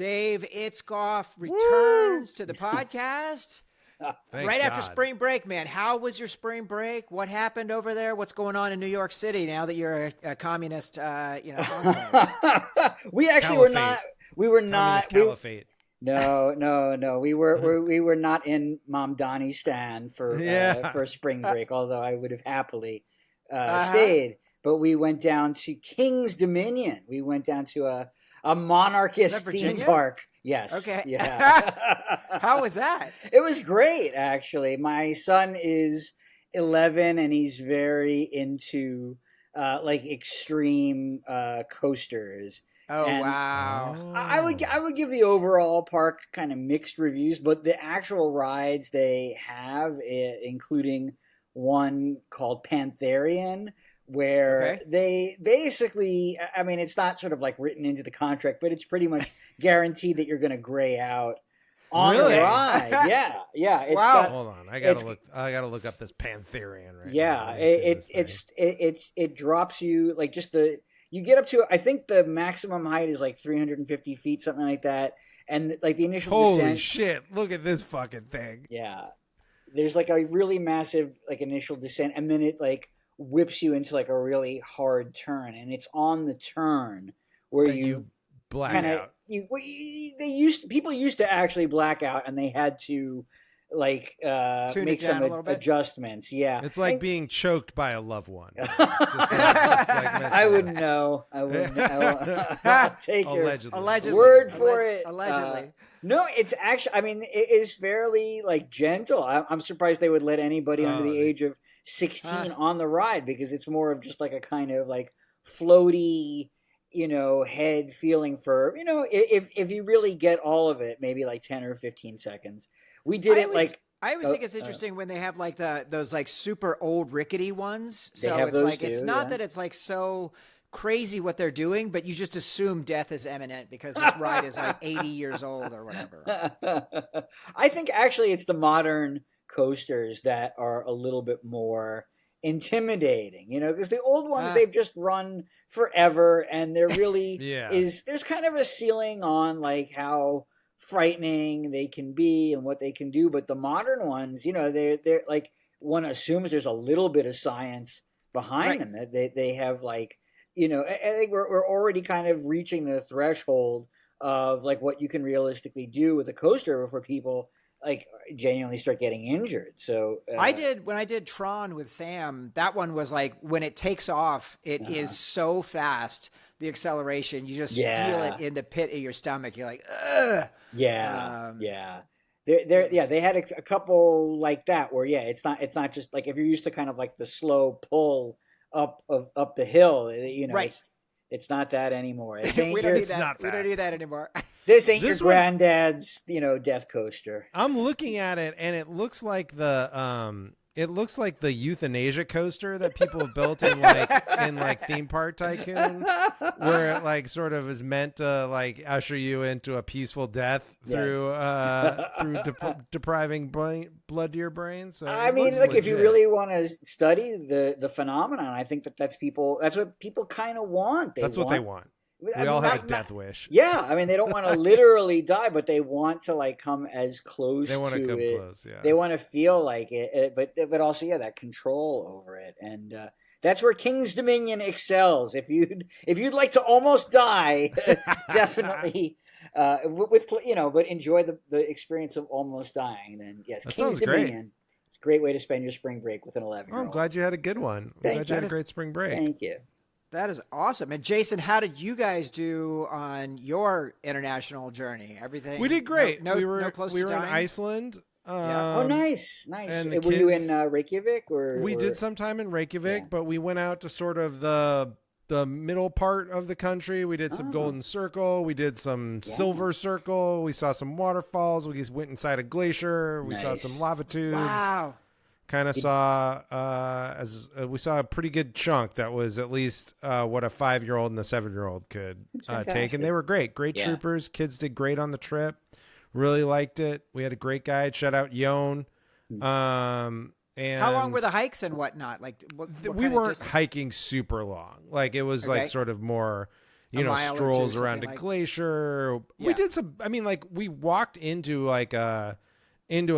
Dave Itzkoff returns to the podcast right after spring break, man. How was your spring break? What happened over there? What's going on in New York City now that you're a communist, enclave? We actually we were not. Caliphate. No. We were not in Mamdanistan for spring break, although I would have happily stayed. But we went down to King's Dominion. We went down to a monarchist theme park. Yes. Okay. Yeah. How was that? It was great, actually. My son is 11, and he's very into extreme coasters. Oh, and wow. I would give the overall park kind of mixed reviews, but the actual rides they have, including one called Pantherian, where they basically, I mean, it's not sort of like written into the contract, but it's pretty much guaranteed that you're going to gray out on the ride. Yeah. Wow. Hold on, I gotta look up this Pantherian right now. Yeah, it drops you like you get up to, I think the maximum height is like 350 feet, something like that, and like the initial descent. Holy shit! Look at this fucking thing. Yeah, there's like a really massive like initial descent, and then it like whips you into like a really hard turn, and it's on the turn where you black out. People used to actually black out, and they had to like make some adjustments. Yeah, it's like being choked by a loved one. I wouldn't know. I'll take your allegedly. word for it. Allegedly. No, it's actually, I mean, it is fairly like gentle. I'm surprised they would let anybody under the age of 16 on the ride, because it's more of just like a kind of like floaty, head feeling for, if you really get all of it, maybe like 10 or 15 seconds. We did I always think it's interesting when they have like those like super old rickety ones. So it's like, it's not that it's like so crazy what they're doing, but you just assume death is imminent because this ride is like 80 years old or whatever. I think actually it's the modern coasters that are a little bit more intimidating, because the old ones, they've just run forever, and there really there's kind of a ceiling on like how frightening they can be and what they can do. But the modern ones, they're like, one assumes there's a little bit of science behind them, that they have like, I think we're already kind of reaching the threshold of like what you can realistically do with a coaster before people like genuinely start getting injured. So when I did Tron with Sam, that one was like, when it takes off, it is so fast. The acceleration, you just feel it in the pit of your stomach. You're like, ugh. Yeah. They had a couple like that where it's not just like, if you're used to kind of like the slow pull up the hill, it's not that anymore. We don't need that. We don't need that anymore. This ain't your granddad's, death coaster. I'm looking at it, and it looks like the euthanasia coaster that people have built in like Theme Park Tycoon, where it like sort of is meant to like usher you into a peaceful death through depriving blood to your brain. So I mean, look, if you really want to study the phenomenon, I think that's what people kind of want. That's what they want. We all have a death wish. Yeah, I mean, they don't want to literally die, but they want to like come as close to it. They want to come close, yeah. They want to feel like it, but also, that control over it. And that's where King's Dominion excels. If you'd like to almost die, definitely, but enjoy the experience of almost dying, then yes, that King's Dominion. It's a great way to spend your spring break with an 11-year-old. I'm glad you had a good one. I'm glad you had a great spring break. Thank you. That is awesome. And Jason, how did you guys do on your international journey? Everything? We did great. We were in Iceland. Oh, nice. Were you in Reykjavik? We did some time in Reykjavik, but we went out to sort of the middle part of the country. We did some Golden Circle. We did some Silver Circle. We saw some waterfalls. We went inside a glacier. We saw some lava tubes. Wow. Kind of saw we saw a pretty good chunk that was at least what a 5-year-old and a 7-year-old could take, and they were great troopers. Kids did great on the trip, really liked it. We had a great guide. Shout out Yon. And how long were the hikes and whatnot? Like we weren't hiking super long. Like it was like sort of more, strolls around a glacier. Yeah. We did some, we walked into a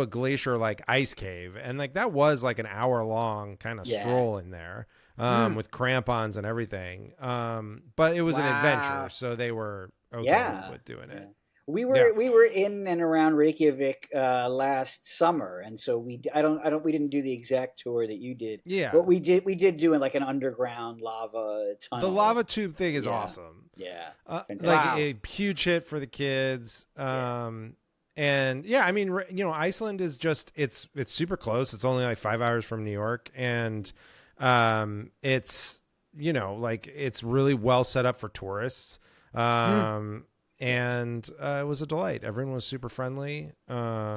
glacier like ice cave, and like that was like an hour long kind of stroll in there with crampons and everything. But it was an adventure, so they were okay with doing it. We were in and around Reykjavik last summer, and so we didn't do the exact tour that you did. Yeah, but we did do like an underground lava tunnel. The lava tube thing is awesome. Yeah, like a huge hit for the kids. And Iceland is just it's super close. It's only like 5 hours from New York, and it's it's really well set up for tourists. And it was a delight. Everyone was super friendly. I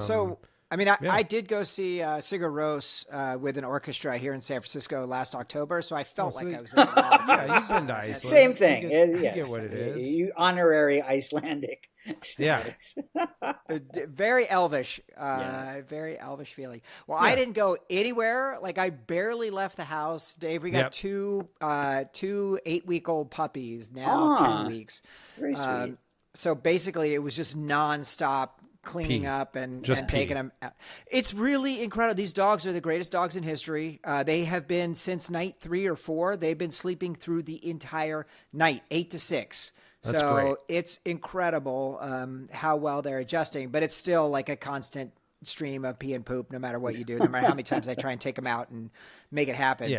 did go see Sigur Rós with an orchestra here in San Francisco last October, so I felt I was in the lava. Yeah, you've been to Iceland. Same thing. You get what it is. You honorary Icelandic status. Yeah. Very elvish. Very elvish feeling. Well, I didn't go anywhere. Like, I barely left the house. Dave, we got two 8-week-old puppies, now 10 weeks. Very sweet. So basically, it was just nonstop cleaning up and taking them out. It's really incredible. These dogs are the greatest dogs in history. They have been since night 3 or 4. They've been sleeping through the entire night, 8 to 6. That's great. It's incredible how well they're adjusting, but it's still like a constant stream of pee and poop no matter what you do, no matter how many times I try and take them out and make it happen.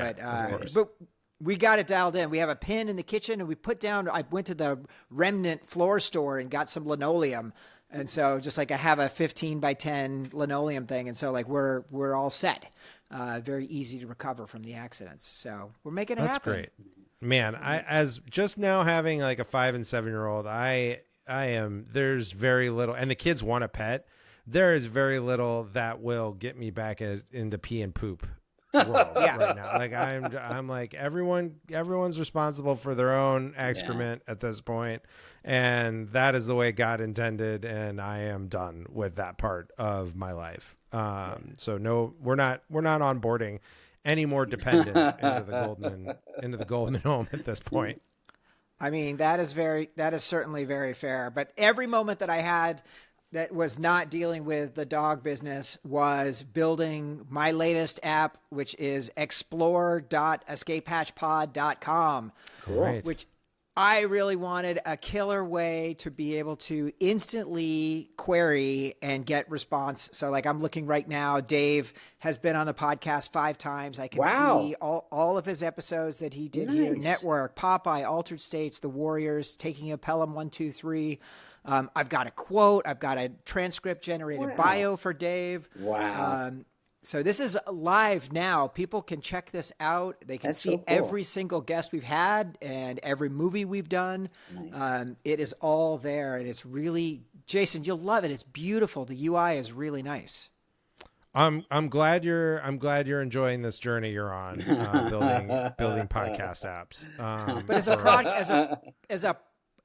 But we got it dialed in. We have a pin in the kitchen, and we put down, I went to the remnant floor store and got some linoleum. And so just like I have a 15 by 10 linoleum thing. And so like we're all set. Very easy to recover from the accidents. So we're making it happen. That's great. Man, as just now having like a 5 and 7-year-old, there's very little, and the kids want a pet. There is very little that will get me back into pee and poop world right now. Like I'm like everyone's responsible for their own excrement at this point, and that is the way God intended, and I am done with that part of my life. So no, we're not onboarding any more dependents into the Goldman home at this point. I mean, that is certainly very fair, but every moment that I had that was not dealing with the dog business was building my latest app, which is explore.escapehatchpod.com, which I really wanted a killer way to be able to instantly query and get response. So like I'm looking right now, Dave has been on the podcast 5 times. I can see all of his episodes that he did here. Network, Popeye, Altered States, The Warriors, Taking a Pelham 1, 2, 3. I've got a quote. I've got a transcript generated bio for Dave. Wow. So this is live now. People can check this out. They can see every single guest we've had and every movie we've done. Nice. It is all there, and it's really, Jason, you'll love it. It's beautiful. The UI is really nice. I'm glad you're enjoying this journey you're on, building podcast apps. But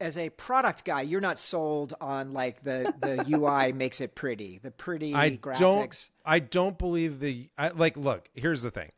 as a product guy, you're not sold on like the UI makes it pretty, the pretty graphics. I don't believe look, here's the thing.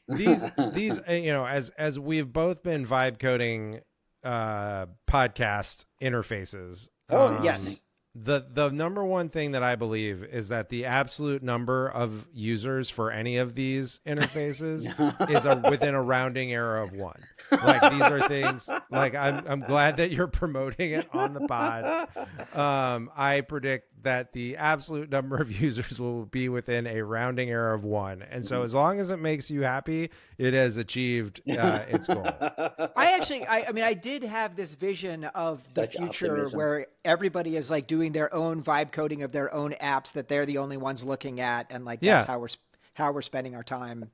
These as we've both been vibe coding podcast interfaces. Yes. The number one thing that I believe is that the absolute number of users for any of these interfaces is within a rounding error of 1. Like these are things like I'm glad that you're promoting it on the pod. I predict that the absolute number of users will be within a rounding error of 1. And so as long as it makes you happy, it has achieved its goal. I did have this vision of the future where everybody is like doing their own vibe coding of their own apps that they're the only ones looking at. And like, that's how we're spending our time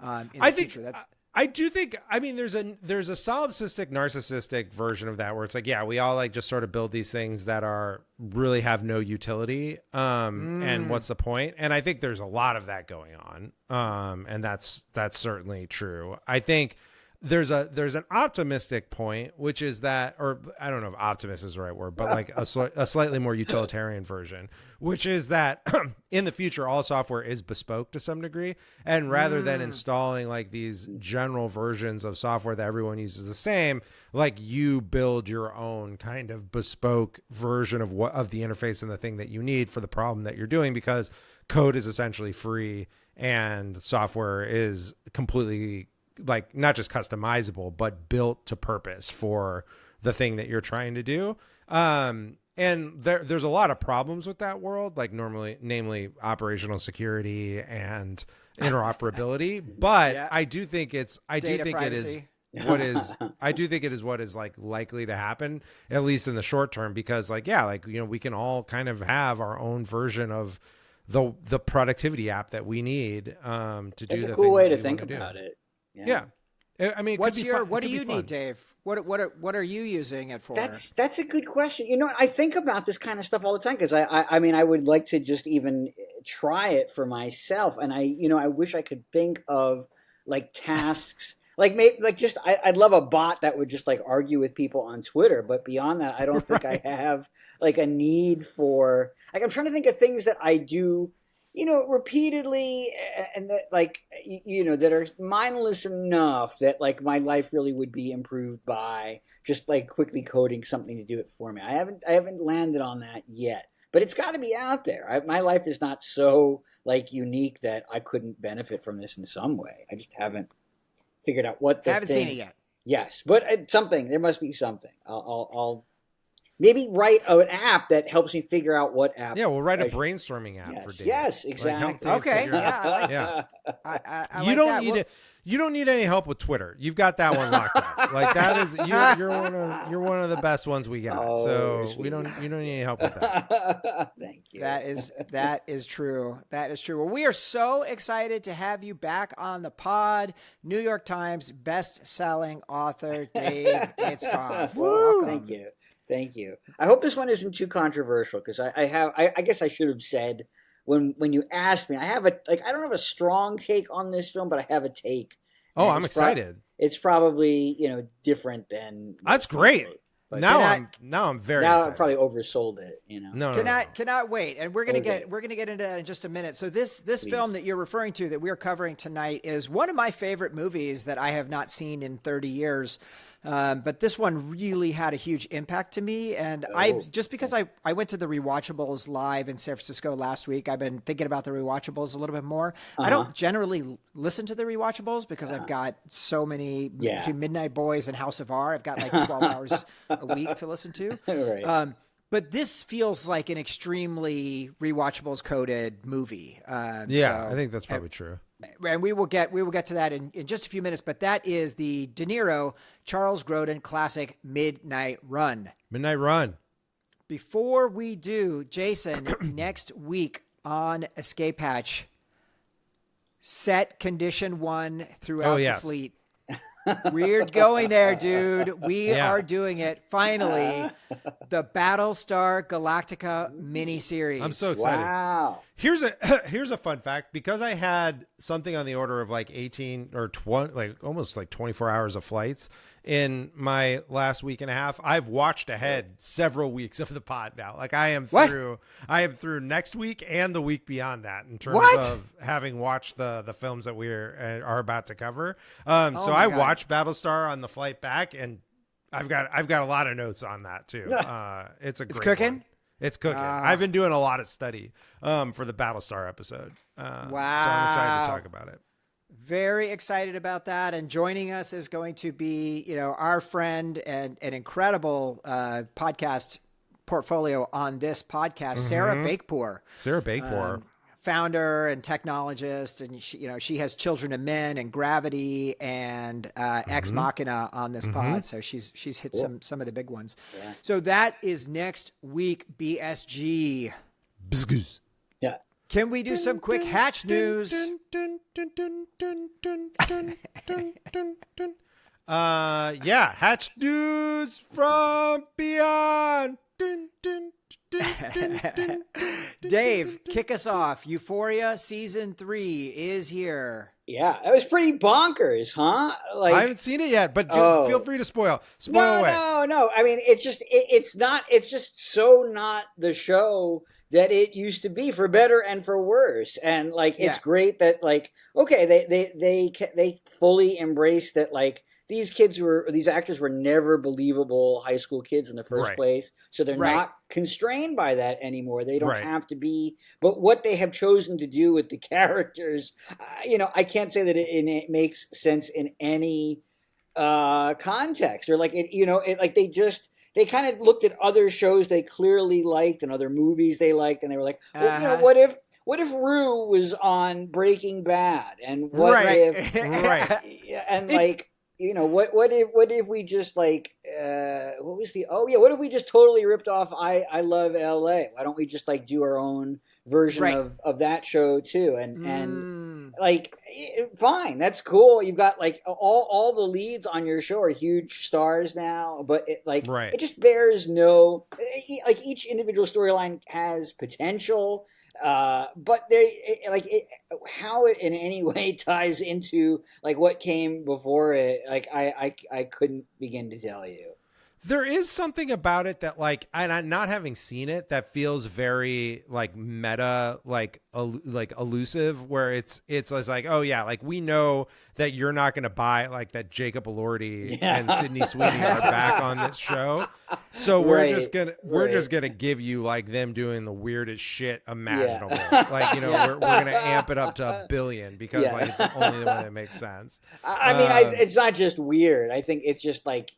in the future. I do think, there's a solipsistic, narcissistic version of that where it's like, we all like just sort of build these things that are really have no utility. And what's the point? And I think there's a lot of that going on. And that's certainly true. I think there's an optimistic point, which is that, or I don't know if optimist is the right word, but like a slightly more utilitarian version, which is that in the future, all software is bespoke to some degree. And rather than installing like these general versions of software that everyone uses the same, like you build your own kind of bespoke version of the interface and the thing that you need for the problem that you're doing, because code is essentially free and software is completely like not just customizable, but built to purpose for the thing that you're trying to do. And there's a lot of problems with that world, like namely operational security and interoperability. But I do think it is what is like likely to happen, at least in the short term, because like, we can all kind of have our own version of the productivity app that we need to do. It's a cool way to think about it. Yeah. I mean, what do you need, Dave? What are you using it for? That's a good question. You know, I think about this kind of stuff all the time, because I mean, I would like to just even try it for myself. And I wish I could think of like tasks, I'd love a bot that would just like argue with people on Twitter. But beyond that, I don't think I have like a need for, like, I'm trying to think of things that I do, repeatedly, and that that are mindless enough that like my life really would be improved by just like quickly coding something to do it for me. I haven't landed on that yet, but it's got to be out there. My life is not so like unique that I couldn't benefit from this in some way. I just haven't figured out what. I haven't seen it yet. Yes, but something. There must be something. I'll maybe write an app that helps me figure out what app. Yeah, we'll write a brainstorming app for Dave. Yes, exactly. Okay. Yeah. You don't need any help with Twitter. You've got that one locked up. Like that is you're one of the best ones we got. So you don't need any help with that. Thank you. That is true. That is true. Well, we are so excited to have you back on the pod. New York Times best-selling author Dave Itzkoff. Thank you. Thank you. I hope this one isn't too controversial, because I guess I should have said when you asked me, I don't have a strong take on this film, but I have a take. Oh, I'm excited. It's probably, different than. That's great. Now I'm very excited. I probably oversold it, No. Cannot wait. And we're going to get into that in just a minute. So this film that you're referring to that we're covering tonight is one of my favorite movies that I have not seen in 30 years. But this one really had a huge impact to me. And because I went to the Rewatchables live in San Francisco last week, I've been thinking about the Rewatchables a little bit more. I don't generally listen to the Rewatchables because I've got so many between Midnight Boys and House of R. I've got like 12 hours a week to listen to. Right. But this feels like an extremely Rewatchables coded movie. I think that's probably true. And we will get to that in just a few minutes, but that is the De Niro, Charles Grodin classic Midnight Run. Midnight Run. Before we do, Jason, next week on Escape Hatch, set condition 1 throughout the fleet. We're going there, dude. We are doing it. Finally, the Battlestar Galactica miniseries. I'm so excited. Wow. Here's a fun fact. Because I had something on the order of like 18 or 20, like almost like 24 hours of flights in my last week and a half, I've watched ahead several weeks of the pod now. Like I am through next week and the week beyond that in terms of having watched the films that we are about to cover. So I watched Battlestar on the flight back, and I've got a lot of notes on that too. It's great cooking. One. It's cooking. I've been doing a lot of study for the Battlestar episode. Wow. So I'm excited to talk about it. Very excited about that. And joining us is going to be, our friend and an incredible podcast portfolio on this podcast, Sarah Bakepour. Sarah Bakepour. Founder and technologist, and she has Children of Men and Gravity and Ex Machina on this pod, so she's hit some of the big ones. Yeah. So that is next week, BSG. Biscuits. Yeah. Can we do some quick Hatch news? Hatch news from beyond. Dave, kick us off. Euphoria season 3 is here. Yeah, it was pretty bonkers, huh? Like, I haven't seen it yet, but feel free to spoil away. No. I mean, it's just so not the show that it used to be, for better and for worse. And like, it's great that like, okay, they fully embrace that, like, these actors were never believable high school kids in the first place. So they're not constrained by that anymore. They don't have to be. But what they have chosen to do with the characters, I can't say that it makes sense in any context. Or like they kind of looked at other shows they clearly liked and other movies they liked, and they were like, well, what if Rue was on Breaking Bad? And what if and like, what if we just like what if we just totally ripped off I Love LA? Why don't we just like do our own version of that show too? And like, fine, that's cool. You've got like all the leads on your show are huge stars now, but it just bears no, like, each individual storyline has potential. But how it in any way ties into like what came before it, like I couldn't begin to tell you. There is something about it that, like, and I'm not having seen it, that feels very like meta, like elusive, where it's like, oh yeah, like we know that you're not going to buy like that Jacob Elordi and Sydney Sweeney are back on this show, so we're just gonna give you like them doing the weirdest shit imaginable. Like, we're gonna amp it up to 1 billion because like it's the only one that makes sense. I mean, it's not just weird. I think it's just like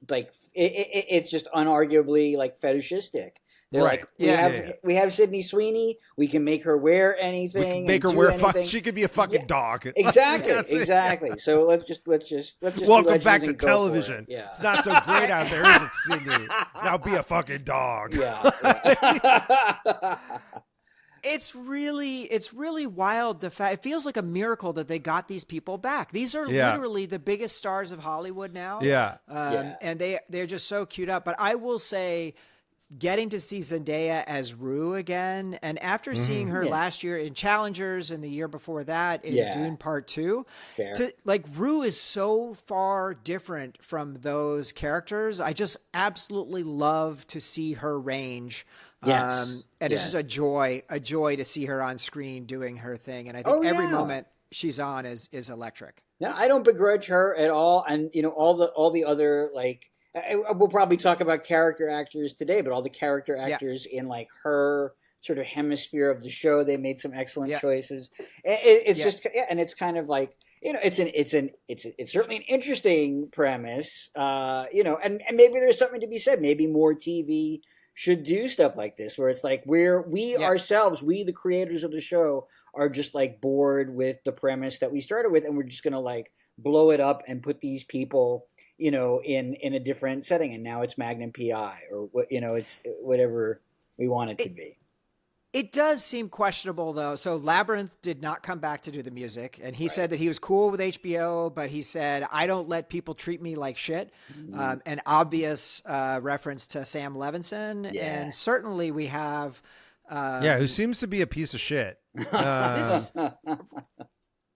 it's just unarguably like fetishistic. They're like, we have Sydney Sweeney. We can make her wear anything. Make her wear anything. She could be a fucking dog. Exactly. So let's just welcome back to television. It's not so great out there, is it, Sydney? Now be a fucking dog. It's really wild. It feels like a miracle that they got these people back. These are literally the biggest stars of Hollywood now. And they're just so queued up. But I will say, getting to see Zendaya as Rue again, and after seeing her last year in Challengers and the year before that in Dune Part 2, Rue is so far different from those characters. I just absolutely love to see her range. And it's just a joy to see her on screen doing her thing. And I think every moment she's on is electric. No, I don't begrudge her at all. And all the other, like, we'll probably talk about character actors today, but all the character actors in like her sort of hemisphere of the show, they made some excellent choices. It's just, and it's kind of like, it's certainly an interesting premise, and maybe there's something to be said. Maybe more TV should do stuff like this, where it's like we ourselves, the creators of the show, are just like bored with the premise that we started with, and we're just gonna like blow it up and put these people, in a different setting. And now it's Magnum PI, or what, it's whatever we want it to be. It does seem questionable, though. So Labyrinth did not come back to do the music, and he said that he was cool with HBO, but he said, I don't let people treat me like shit. An obvious reference to Sam Levinson. And certainly we have... who seems to be a piece of shit.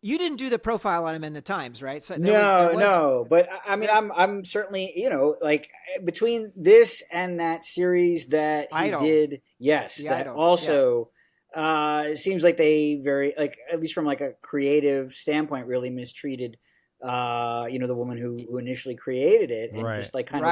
You didn't do the profile on him in the Times, right? So no. But I mean, I'm certainly, like, between this and that series that he did, that also it seems like they very, like, at least from like a creative standpoint, really mistreated, the woman who initially created it, and just like kind of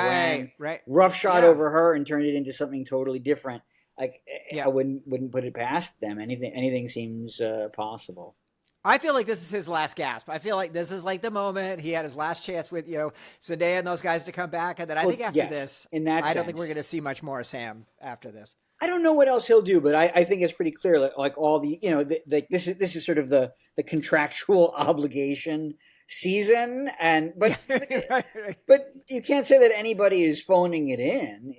ran roughshod over her and turned it into something totally different. Like, I wouldn't put it past them. Anything seems possible. I feel like this is his last gasp. I feel like this is like the moment he had his last chance with, Zendaya and those guys to come back. And then I think after this, I don't think we're going to see much more of Sam after this. I don't know what else he'll do, but I think it's pretty clear. Like all the, this is sort of the contractual obligation season, but you can't say that anybody is phoning it in,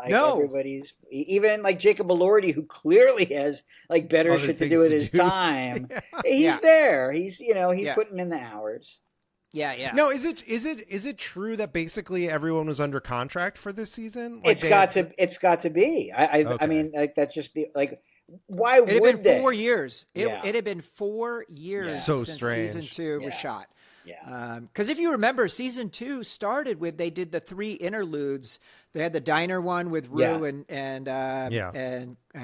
everybody's, even like Jacob Elordi, who clearly has like better shit to do with his time. He's there. He's putting in the hours. No, is it true that basically everyone was under contract for this season? Like it's got to be. I mean, like, that's just the, like, why it had would been 4 they? years. It had been 4 years So since strange. season 2 was shot. Yeah. Because if you remember, season 2 started with they did the 3 interludes. They had the diner one with Rue and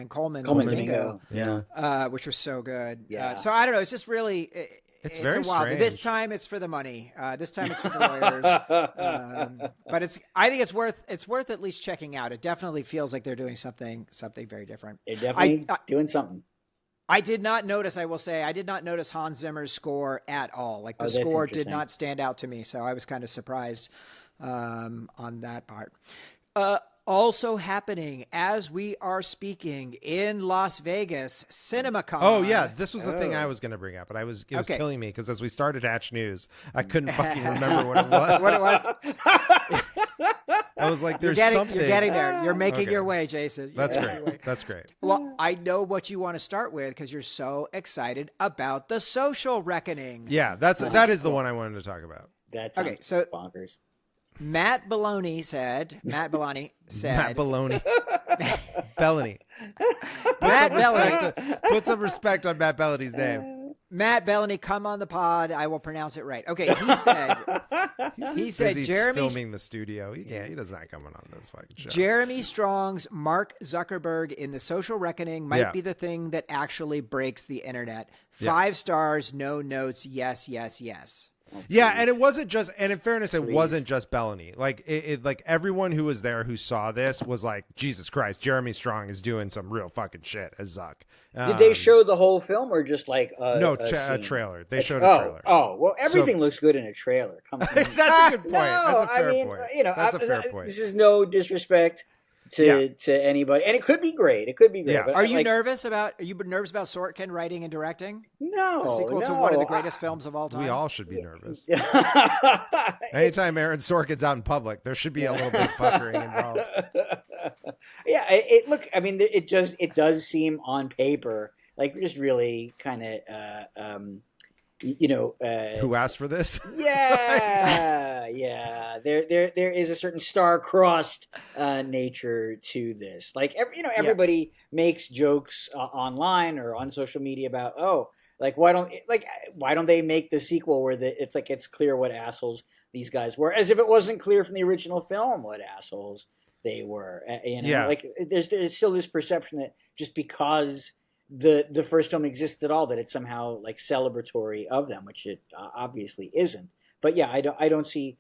Coleman Domingo. which was so good. Yeah. So I don't know. It's just really it's very a wild. strange. This time it's for the money. This time it's for the lawyers. But I think it's worth at least checking out. It definitely feels like they're doing something very different. They're definitely doing something. I did not notice, I will say, Hans Zimmer's score at all. Like the score did not stand out to me. So I was kind of surprised on that part. Also happening as we are speaking in Las Vegas, CinemaCon. Oh yeah, this was the thing I was going to bring up, but it was killing me because as we started Hatch News, I couldn't fucking remember what it was. What it was? I was like, "There's something." You're getting there. You're making your way, Jason. That's great. That's great. Well, I know what you want to start with because you're so excited about The Social Reckoning. Yeah, that is the one I wanted to talk about. That sounds bonkers. Matt Belloni said. Matt Belloni. Belloni. Matt Belloni. Put some respect on Matt Belloni's name. Matt Belloni, come on the pod. I will pronounce it right. Okay, he said Jeremy filming the studio. He does not come on this fucking show. Jeremy Strong's Mark Zuckerberg in The Social Reckoning might be the thing that actually breaks the internet. 5 stars, no notes. Yes, yes, yes. Oh, yeah, and it wasn't just, and in fairness, it wasn't just Belloni. Like like everyone who was there who saw this was like, Jesus Christ, Jeremy Strong is doing some real fucking shit as Zuck. Did they show the whole film or just like a trailer? They showed a trailer. Oh, well, everything looks good in a trailer. Come on. That's a good point. That's a fair point. That's a fair point. This is no disrespect to anybody, and it could be great. It could be great. Yeah. But Are you nervous about Sorkin writing and directing? No, a sequel to one of the greatest films of all time. We all should be nervous. Anytime Aaron Sorkin's out in public, there should be a little bit of puckering involved. Yeah, it does seem on paper like just really kind of who asked for this? Yeah. There is a certain star-crossed nature to this. Like everybody makes jokes online or on social media about why don't they make the sequel where it's clear what assholes these guys were, as if it wasn't clear from the original film what assholes they were. There's still this perception that just because the first film exists at all that it's somehow like celebratory of them, which it obviously isn't. But yeah, I don't see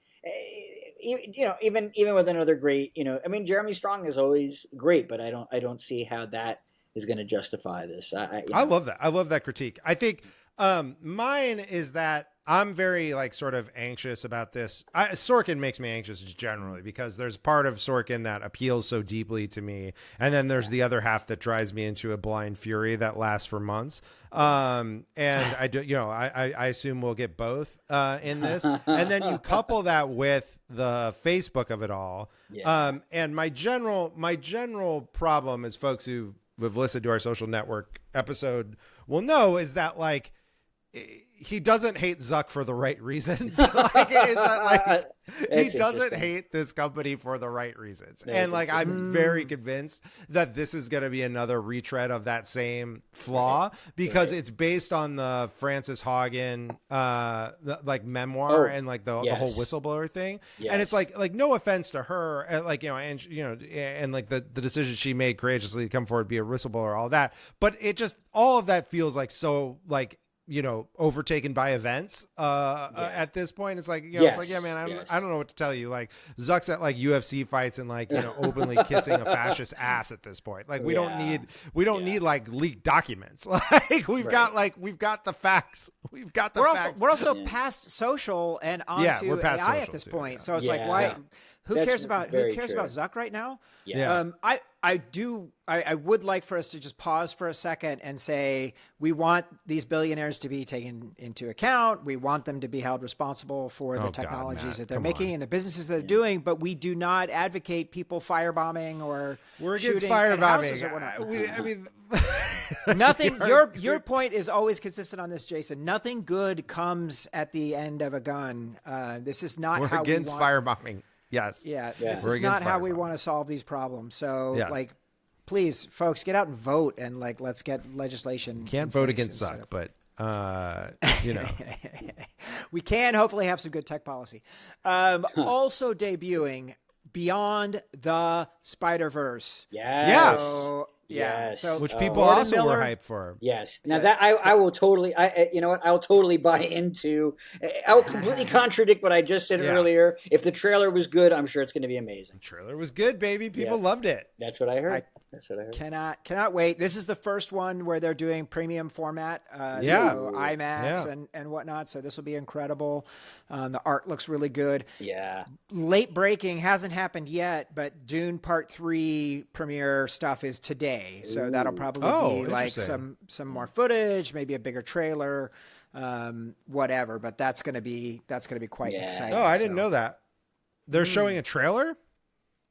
even with another great Jeremy Strong is always great, but I don't see how that is going to justify this. I love that. I love that critique. I think mine is that I'm very sort of anxious about this. Sorkin makes me anxious just generally because there's part of Sorkin that appeals so deeply to me. And then there's the other half that drives me into a blind fury that lasts for months. And I do, I assume we'll get both in this. And then you couple that with the Facebook of it all. Yeah. And my general problem is folks who've listened to our social network episode will know is that he doesn't hate Zuck for the right reasons. He doesn't hate this company for the right reasons. And I'm very convinced that this is going to be another retread of that same flaw because it's based on the Frances Haugen memoir and the whole whistleblower thing. Yes. And it's like no offense to her, and the decision she made courageously to come forward, be a whistleblower, all that. But it just all of that feels so overtaken by events at this point. It's it's like, yeah, man, I don't know what to tell you. Zuck's at UFC fights and openly kissing a fascist ass at this point. We don't need leaked documents. We've got the facts. We've got the facts. We're also past social and onto we're past AI at this point. Yeah. So it's why? Who cares about Zuck right now? Yeah. I would like for us to just pause for a second and say we want these billionaires to be taken into account. We want them to be held responsible for the technologies that they're making and the businesses that they're doing. But we do not advocate people firebombing or we're against shooting firebombing. Nothing. Your point is always consistent on this, Jason. Nothing good comes at the end of a gun. This is not we're how against firebombing. Yes. Yeah. This is not how we want to solve these problems. So please, folks, get out and vote and like let's get legislation. Can't vote against Zuck, but we can hopefully have some good tech policy. Also debuting Beyond the Spider-Verse. Yes. So, Yes. So, which people Gordon also Miller, were hyped for. Yes. Now that I will totally, you know what? I'll totally buy into. I'll completely contradict what I just said earlier. If the trailer was good, I'm sure it's going to be amazing. The trailer was good, baby. People loved it. That's what I heard. That's what I heard. Cannot wait. This is the first one where they're doing premium format. So IMAX and whatnot. So this will be incredible. The art looks really good. Yeah. Late breaking hasn't happened yet, but Dune Part 3 premiere stuff is today. So that'll probably be like some more footage, maybe a bigger trailer, whatever. But that's gonna be quite exciting. Oh, I didn't know that. They're showing a trailer?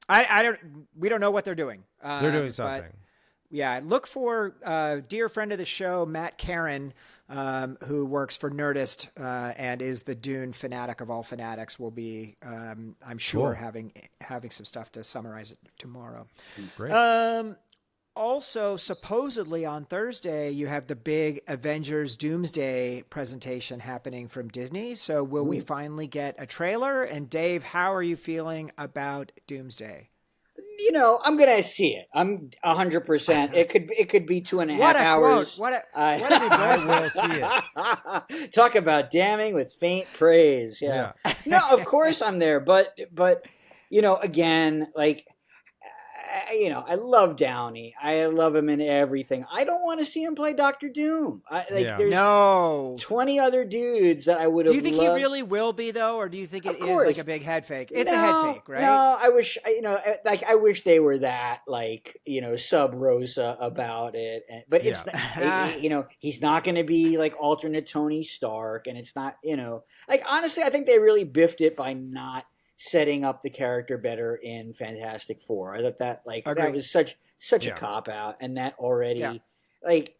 We don't know what they're doing. They're doing something. Look for dear friend of the show, Matt Caron, who works for Nerdist and is the Dune fanatic of all fanatics. Will be, I'm sure, having some stuff to summarize it tomorrow. Great. Also, supposedly on Thursday, you have the big Avengers Doomsday presentation happening from Disney. So will we finally get a trailer? And Dave, how are you feeling about Doomsday? You know, I'm gonna see it. I'm 100%. It could be 2.5 hours. What an endorsement. I will see it. Talk about damning with faint praise. Yeah. No, of course I'm there, but you know, again, like. I love Downey. I love him in everything. I don't want to see him play Doctor Doom. There's 20 other dudes that I would have. Do you think loved. he really will be though, or do you think it is like a big head fake? It's a head fake, right? No, I wish I wish they were that sub rosa about it. But it's he's not going to be like alternate Tony Stark, and it's not honestly I think they really biffed it by not setting up the character better in Fantastic Four. I thought that that was such a cop out, and that already it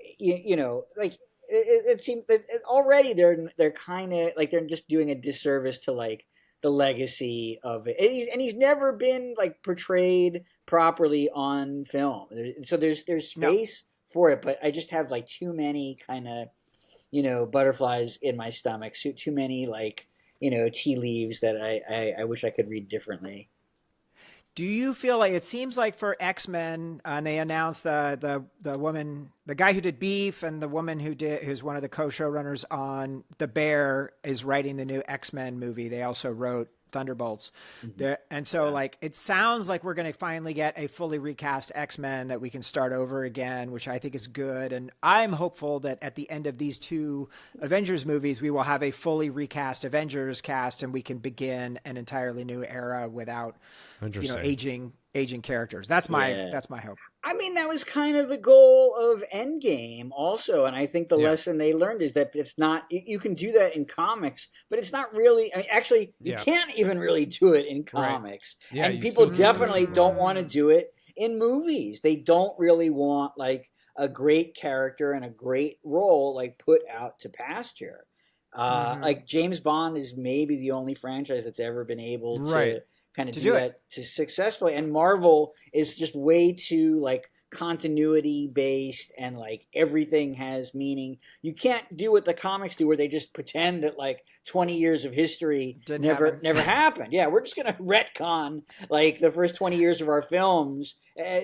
seemed that already they're kind of like they're just doing a disservice to like the legacy of it, and he's never been like portrayed properly on film. So there's space for it, but I just have like too many kind of butterflies in my stomach, too many tea leaves that I wish I could read differently. Do you feel like it seems like for X-Men, and they announced the woman, the guy who did Beef, and the woman who's one of the co-showrunners on The Bear is writing the new X-Men movie. They also wrote Thunderbolts. And so it sounds like we're going to finally get a fully recast X-Men that we can start over again, which I think is good. And I'm hopeful that at the end of these two Avengers movies, we will have a fully recast Avengers cast and we can begin an entirely new era without, aging characters. That's my hope. I mean, that was kind of the goal of Endgame also. And I think the lesson they learned is that it's not, you can do that in comics, but it's not really, you can't even really do it in comics. Right. Yeah, and people definitely don't want to do it in movies. They don't really want like a great character and a great role like put out to pasture. Like James Bond is maybe the only franchise that's ever been able to kind of do that to successfully, and Marvel is just way too like continuity based and like everything has meaning. You can't do what the comics do where they just pretend that like 20 years of history never happened. Yeah, we're just gonna retcon like the first 20 years of our films.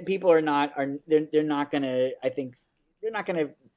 People they're not gonna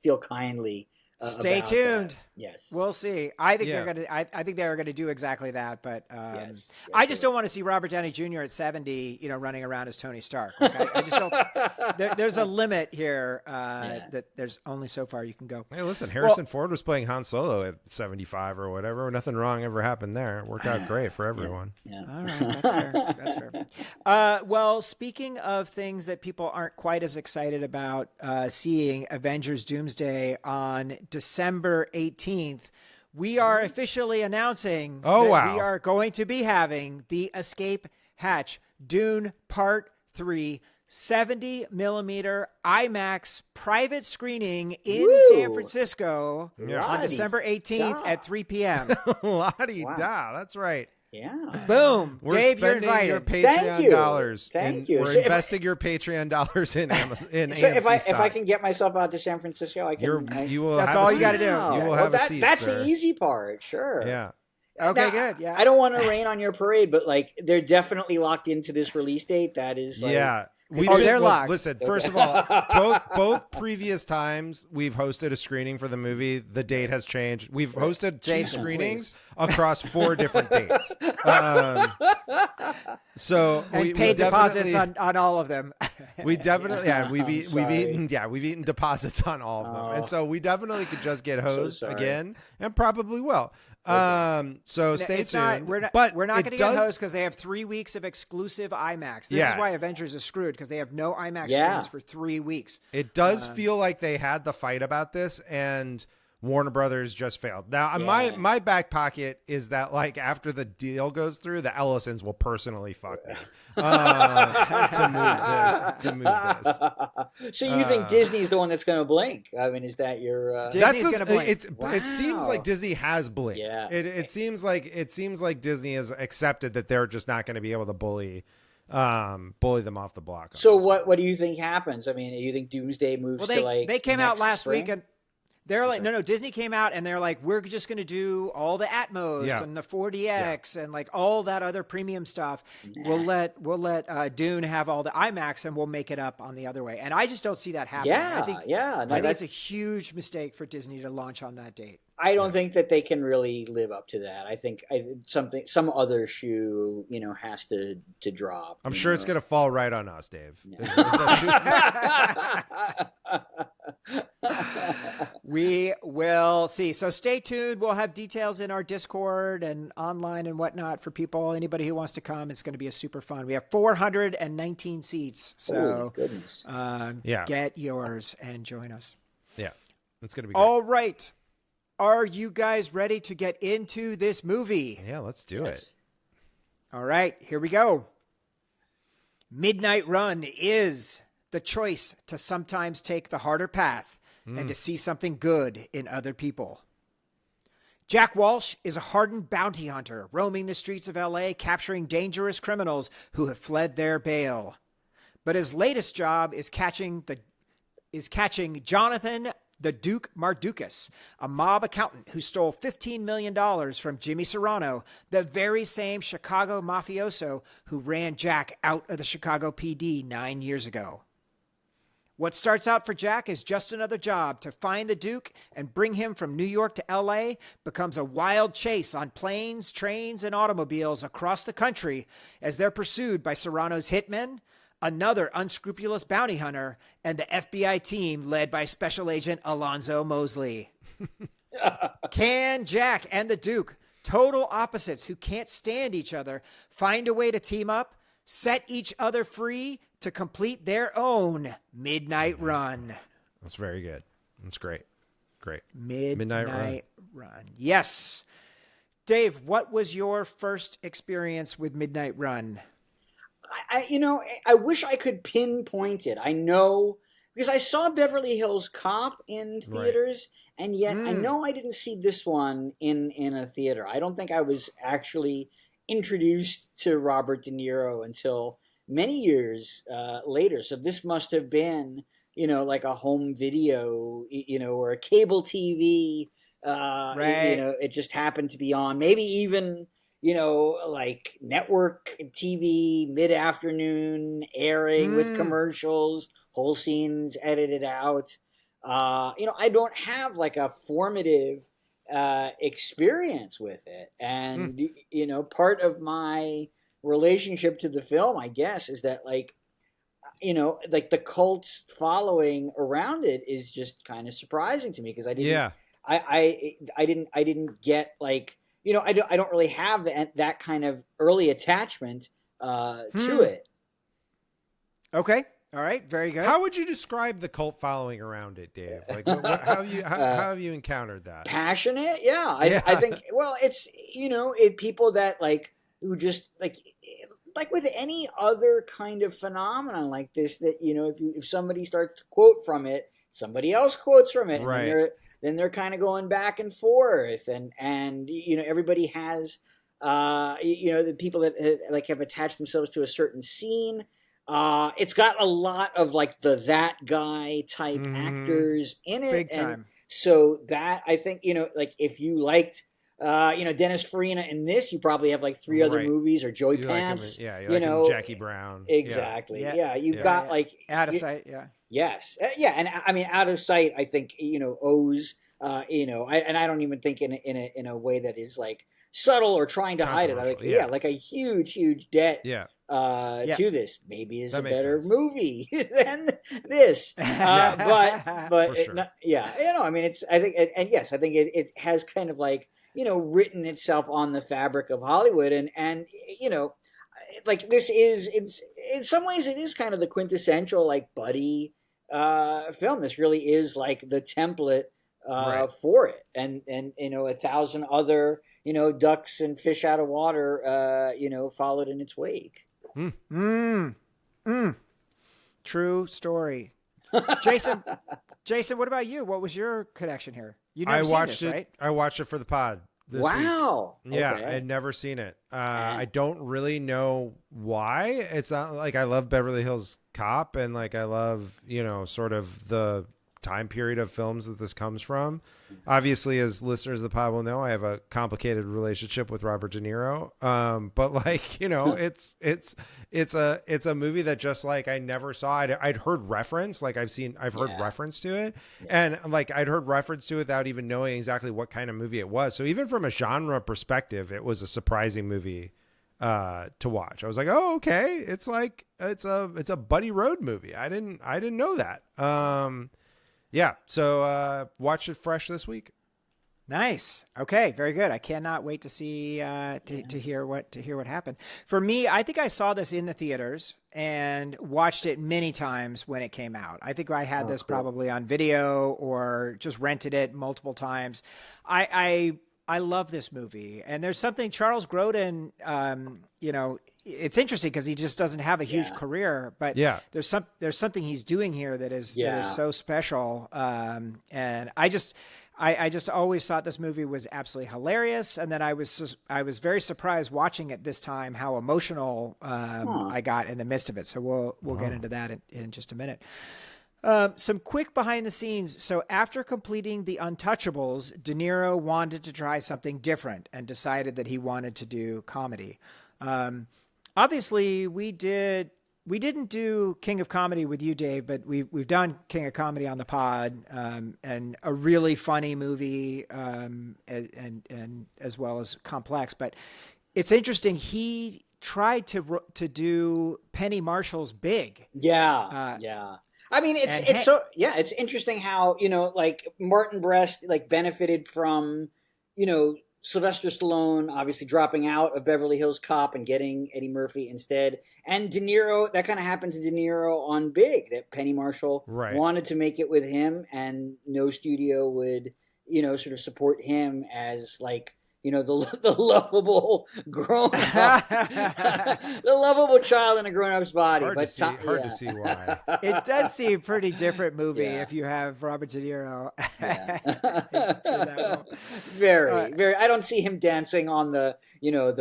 feel kindly. Stay tuned. That. Yes, we'll see. I think they're gonna. I think they're gonna do exactly that. But I just don't want to see Robert Downey Jr. at 70, running around as Tony Stark. Like, I just don't. There's a limit here. That there's only so far you can go. Hey, listen, Harrison Ford was playing Han Solo at 75 or whatever. Nothing wrong ever happened there. It worked out great for everyone. Yeah. All right, that's fair. Well, speaking of things that people aren't quite as excited about seeing, Avengers Doomsday on December 18th, we are officially announcing that we are going to be having the Escape Hatch Dune Part 3 70 millimeter IMAX private screening in San Francisco on December 18th at 3 p.m. La-di-da, that's right. Yeah. Boom. We're Dave, you're spending invited. your Patreon Thank you. dollars. Thank you. We're So investing your Patreon dollars in Amazon. So if I can get myself out to San Francisco, I can. You will. That's have all a you seat. got to do. You will have a seat. That's sir. the easy part. Sure. Yeah. Okay, Now, good. Yeah. I don't want to rain on your parade, but like they're definitely locked into this release date. That is like, Yeah. They're locked. Listen, first of all, both previous times we've hosted a screening for the movie, the date has changed. We've hosted two Jason, screenings across 4 different dates. So and we paid deposits definitely- on all of them. We definitely, we've sorry. eaten deposits on all of them, and so we definitely could just get hosed sorry. again, and probably will. So stay It's tuned. not, but we're not it going to does- get hosts because they have 3 weeks of exclusive IMAX. This Yeah. is why Avengers is screwed because they have no IMAX Yeah. screens for 3 weeks. It does feel like they had the fight about this, and Warner Brothers just failed. Now, my back pocket is that like after the deal goes through, the Ellisons will personally fuck me to move this. So you think Disney's the one that's going to blink? I mean, is that your? Disney's gonna blink. It seems Wow. like Disney has blinked. Yeah. It seems like Disney has accepted that they're just not going to be able to bully them off the block. So what do you think happens? I mean, do you think Doomsday moves Well, to like they came out next last spring? week and they're like, no, Disney came out and they're like, we're just going to do all the Atmos and the 4DX and like all that other premium stuff. Nah. We'll let Dune have all the IMAX and we'll make it up on the other way. And I just don't see that happening. Yeah, I think it's a huge mistake for Disney to launch on that date. I don't think that they can really live up to that. I think some other shoe, has to drop. I'm sure it's going to fall right on us, Dave. We will see. So stay tuned. We'll have details in our Discord and online and whatnot for people. Anybody who wants to come, it's going to be a super fun. We have 419 seats. So goodness. Get yours and join us. Yeah, it's going to be great. All right. Are you guys ready to get into this movie? Yeah, let's do it. All right, here we go. Midnight Run is the choice to sometimes take the harder path and to see something good in other people. Jack Walsh is a hardened bounty hunter roaming the streets of L.A., capturing dangerous criminals who have fled their bail. But his latest job is catching Jonathan the Duke Mardukas, a mob accountant who stole $15 million from Jimmy Serrano, the very same Chicago mafioso who ran Jack out of the Chicago PD 9 years ago. What starts out for Jack is just another job to find the Duke and bring him from New York to L.A. becomes a wild chase on planes, trains, and automobiles across the country as they're pursued by Serrano's hitmen, another unscrupulous bounty hunter, and the FBI team led by Special Agent Alonzo Mosley. Can Jack and the Duke, total opposites who can't stand each other, find a way to team up, set each other free to complete their own Midnight Run? That's very good. That's great. Great. Midnight Run. Yes. Dave, what was your first experience with Midnight Run? I wish I could pinpoint it. I know because I saw Beverly Hills Cop in theaters, and yet I know I didn't see this one in a theater. I don't think I was actually introduced to Robert De Niro until many years later. So this must have been, like a home video, or a cable TV. Right. It just happened to be on. Maybe even, like network TV, mid-afternoon airing with commercials, whole scenes edited out. I don't have like a formative experience with it. And, part of my relationship to the film, I guess, is that like the cult following around it is just kind of surprising to me because I didn't, I didn't get like, I don't really have that kind of early attachment to it. Okay. All right. Very good. How would you describe the cult following around it, Dave? Like, how have you encountered that? Passionate? Yeah. I think, well, it's, people that like, who just like with any other kind of phenomenon like this, that, if somebody starts to quote from it, somebody else quotes from it. Right. And then they're kind of going back and forth and everybody has, the people that like have attached themselves to a certain scene. It's got a lot of like that guy type actors in it. Big time. And so that, I think, like if you liked, Dennis Farina in this, you probably have like 3 other movies, or Joey Pants. Like Jackie Brown. Exactly. Yeah. You've got like Out of Sight. Yeah. Yes. And I mean, Out of Sight, I think, owes, and I don't even think in a way that is like subtle or trying to hide it. I like, like a huge debt. To this. Maybe is a better movie than this. But sure. I mean, I think it has kind of like, written itself on the fabric of Hollywood, and like this is, it's in some ways it is kind of the quintessential like buddy film. This really is like the template for it, and 1,000 other ducks and fish out of water followed in its wake. True story. Jason, what about you? What was your connection here? I watched it, right? I watched it for the pod this week. Yeah, okay. I had never seen it. I don't really know why. It's not like I love Beverly Hills Cop, and like I love, sort of the time period of films that this comes from. Obviously, as listeners of the pod will know, I have a complicated relationship with Robert De Niro. But like, it's a movie that just like I never saw. I'd heard reference, like I've heard reference to it, and like I'd heard reference to it without even knowing exactly what kind of movie it was. So even from a genre perspective, it was a surprising movie to watch. I was like, oh, okay, it's like it's a buddy road movie. I didn't know that. Yeah, so watch it fresh this week. Nice. Okay, very good. I cannot wait to see to hear what happened. For me, I think I saw this in the theaters and watched it many times when it came out. I think I had this probably on video or just rented it multiple times. I love this movie, and there's something Charles Grodin, it's interesting because he just doesn't have a huge career, but there's something he's doing here that is so special. And I just always thought this movie was absolutely hilarious. And then I was very surprised watching it this time, how emotional I got in the midst of it. So we'll get into that in just a minute. Some quick behind the scenes. So after completing The Untouchables, De Niro wanted to try something different and decided that he wanted to do comedy. Obviously, we didn't do King of Comedy with you, Dave, but we've done King of Comedy on the pod, and a really funny movie, and as well as complex. But it's interesting. He tried to do Penny Marshall's Big. Yeah. I mean, it's interesting how, like Martin Brest like benefited from, Sylvester Stallone obviously dropping out of Beverly Hills Cop and getting Eddie Murphy instead. And De Niro, that kind of happened to De Niro on Big, that Penny Marshall wanted to make it with him, and no studio would, sort of support him as like, the lovable grown up, the lovable child in a grown up's body. Hard to see why. It does seem a pretty different movie if you have Robert De Niro. Very. I don't see him dancing on the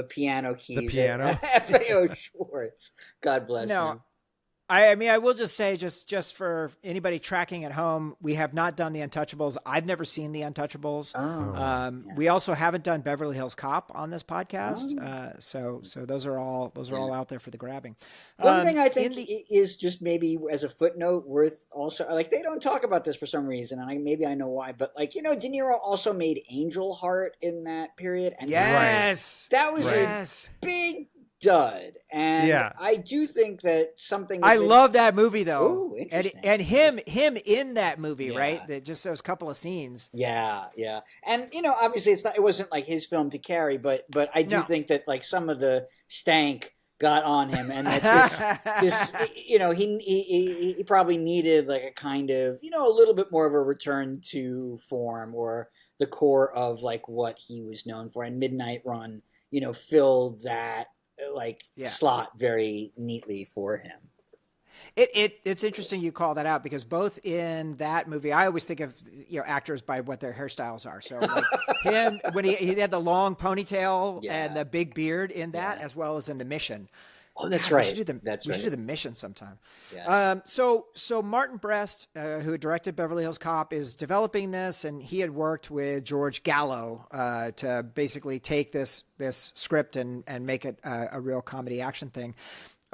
piano keys. The piano. F.A.O. Schwartz. God bless him. I mean, I will just say, just for anybody tracking at home, we have not done The Untouchables. I've never seen The Untouchables. We also haven't done Beverly Hills Cop on this podcast. So those are all out there for the grabbing. One thing I think is just maybe as a footnote worth also, like, they don't talk about this for some reason, and maybe I know why, but like, De Niro also made Angel Heart in that period, and that was a big dud. And I do think that something I love that movie though. Ooh, and him in that movie, right? That just those couple of scenes. Yeah. And obviously it wasn't like his film to carry, but I do think that like some of the stank got on him, and that this he probably needed like a kind of a little bit more of a return to form, or the core of like what he was known for. And Midnight Run filled that slot very neatly for him. It's interesting you call that out because both in that movie, I always think of actors by what their hairstyles are. So like him when he had the long ponytail and the big beard in that, as well as in The Mission. Oh, that's right. We should do The Mission sometime. Yeah. So Martin Brest, who directed Beverly Hills Cop, is developing this, and he had worked with George Gallo to basically take this script and make it a real comedy action thing.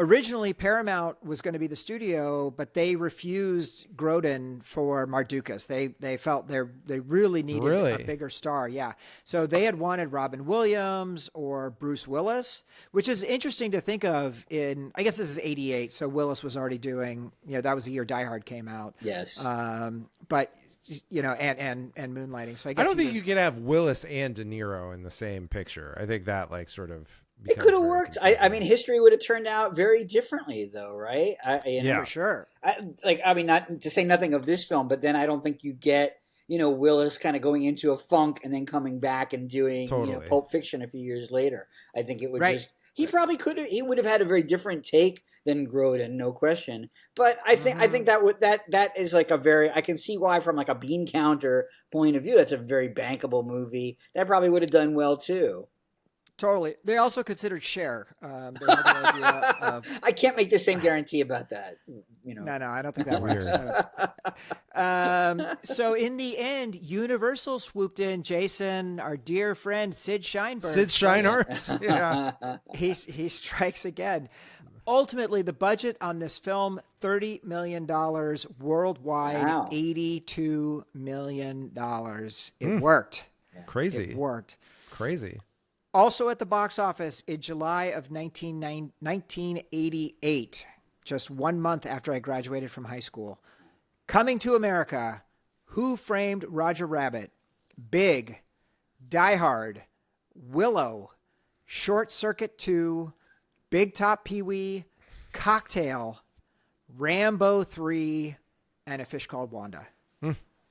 Originally, Paramount was going to be the studio, but they refused Grodin for Mardukas. They felt they really needed a bigger star. Yeah. So they had wanted Robin Williams or Bruce Willis, which is interesting to think of I guess this is 88. So Willis was already doing, that was the year Die Hard came out. Yes. But, and Moonlighting. So I guess I don't think you could have Willis and De Niro in the same picture. I think that sort of... It could have worked. I mean, history would have turned out very differently, though, right? For sure. Not to say nothing of this film, but then I don't think you get, Willis kind of going into a funk and then coming back and doing Pulp Fiction a few years later. I think it would he probably he would have had a very different take than Grodin, no question. But I think that is like I can see why from like a bean counter point of view, that's a very bankable movie. That probably would have done well too. Totally. They also considered Cher. They had the idea of... I can't make the same guarantee about that. No, I don't think that works. So in the end, Universal swooped in. Jason, our dear friend Sid Sheinberg. Sid Sheinberg. Yeah. He strikes again. Ultimately, the budget on this film, $30 million worldwide, $82 million. It worked. Crazy. It worked. Crazy. Also at the box office in July of 1988, just 1 month after I graduated from high school, Coming to America, Who Framed Roger Rabbit, Big, Die Hard, Willow, Short Circuit 2, Big Top Pee-wee, Cocktail, Rambo 3, and A Fish Called Wanda.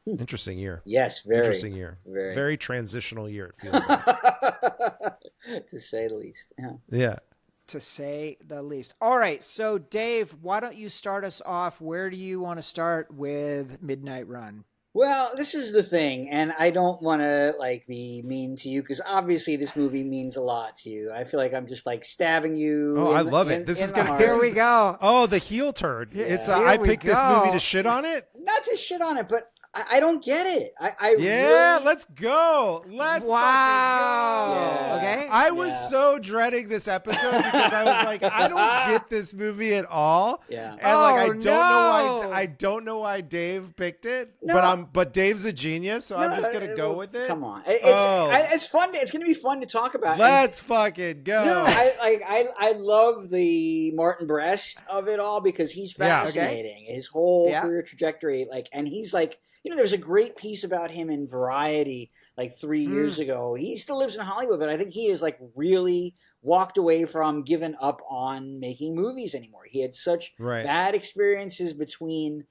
Interesting year. Yes, very interesting year. Very transitional year. It feels like. To say the least. Yeah. To say the least. All right. So, Dave, why don't you start us off? Where do you want to start with Midnight Run? Well, this is the thing, and I don't want to be mean to you because obviously this movie means a lot to you. I feel like I'm just stabbing you. Oh, I love it. This is gonna. Here we go. Oh, the heel turn. It's I picked this movie to shit on it. Not to shit on it, but I don't get it. Really... let's go. Let's wow. fucking go. Yeah. Okay. I was so dreading this episode because I was like, I don't get this movie at all. Yeah. And I don't know why Dave picked it. No. But Dave's a genius, so I'm just gonna go with it. Come on. It's fun. It's gonna be fun to talk about. Let's fucking go. No, I love the Martin Brest of it all because he's fascinating. His whole career trajectory, and he's there's a great piece about him in Variety 3 years ago. He still lives in Hollywood, but I think he is really walked away from, given up on making movies anymore. He had such bad experiences between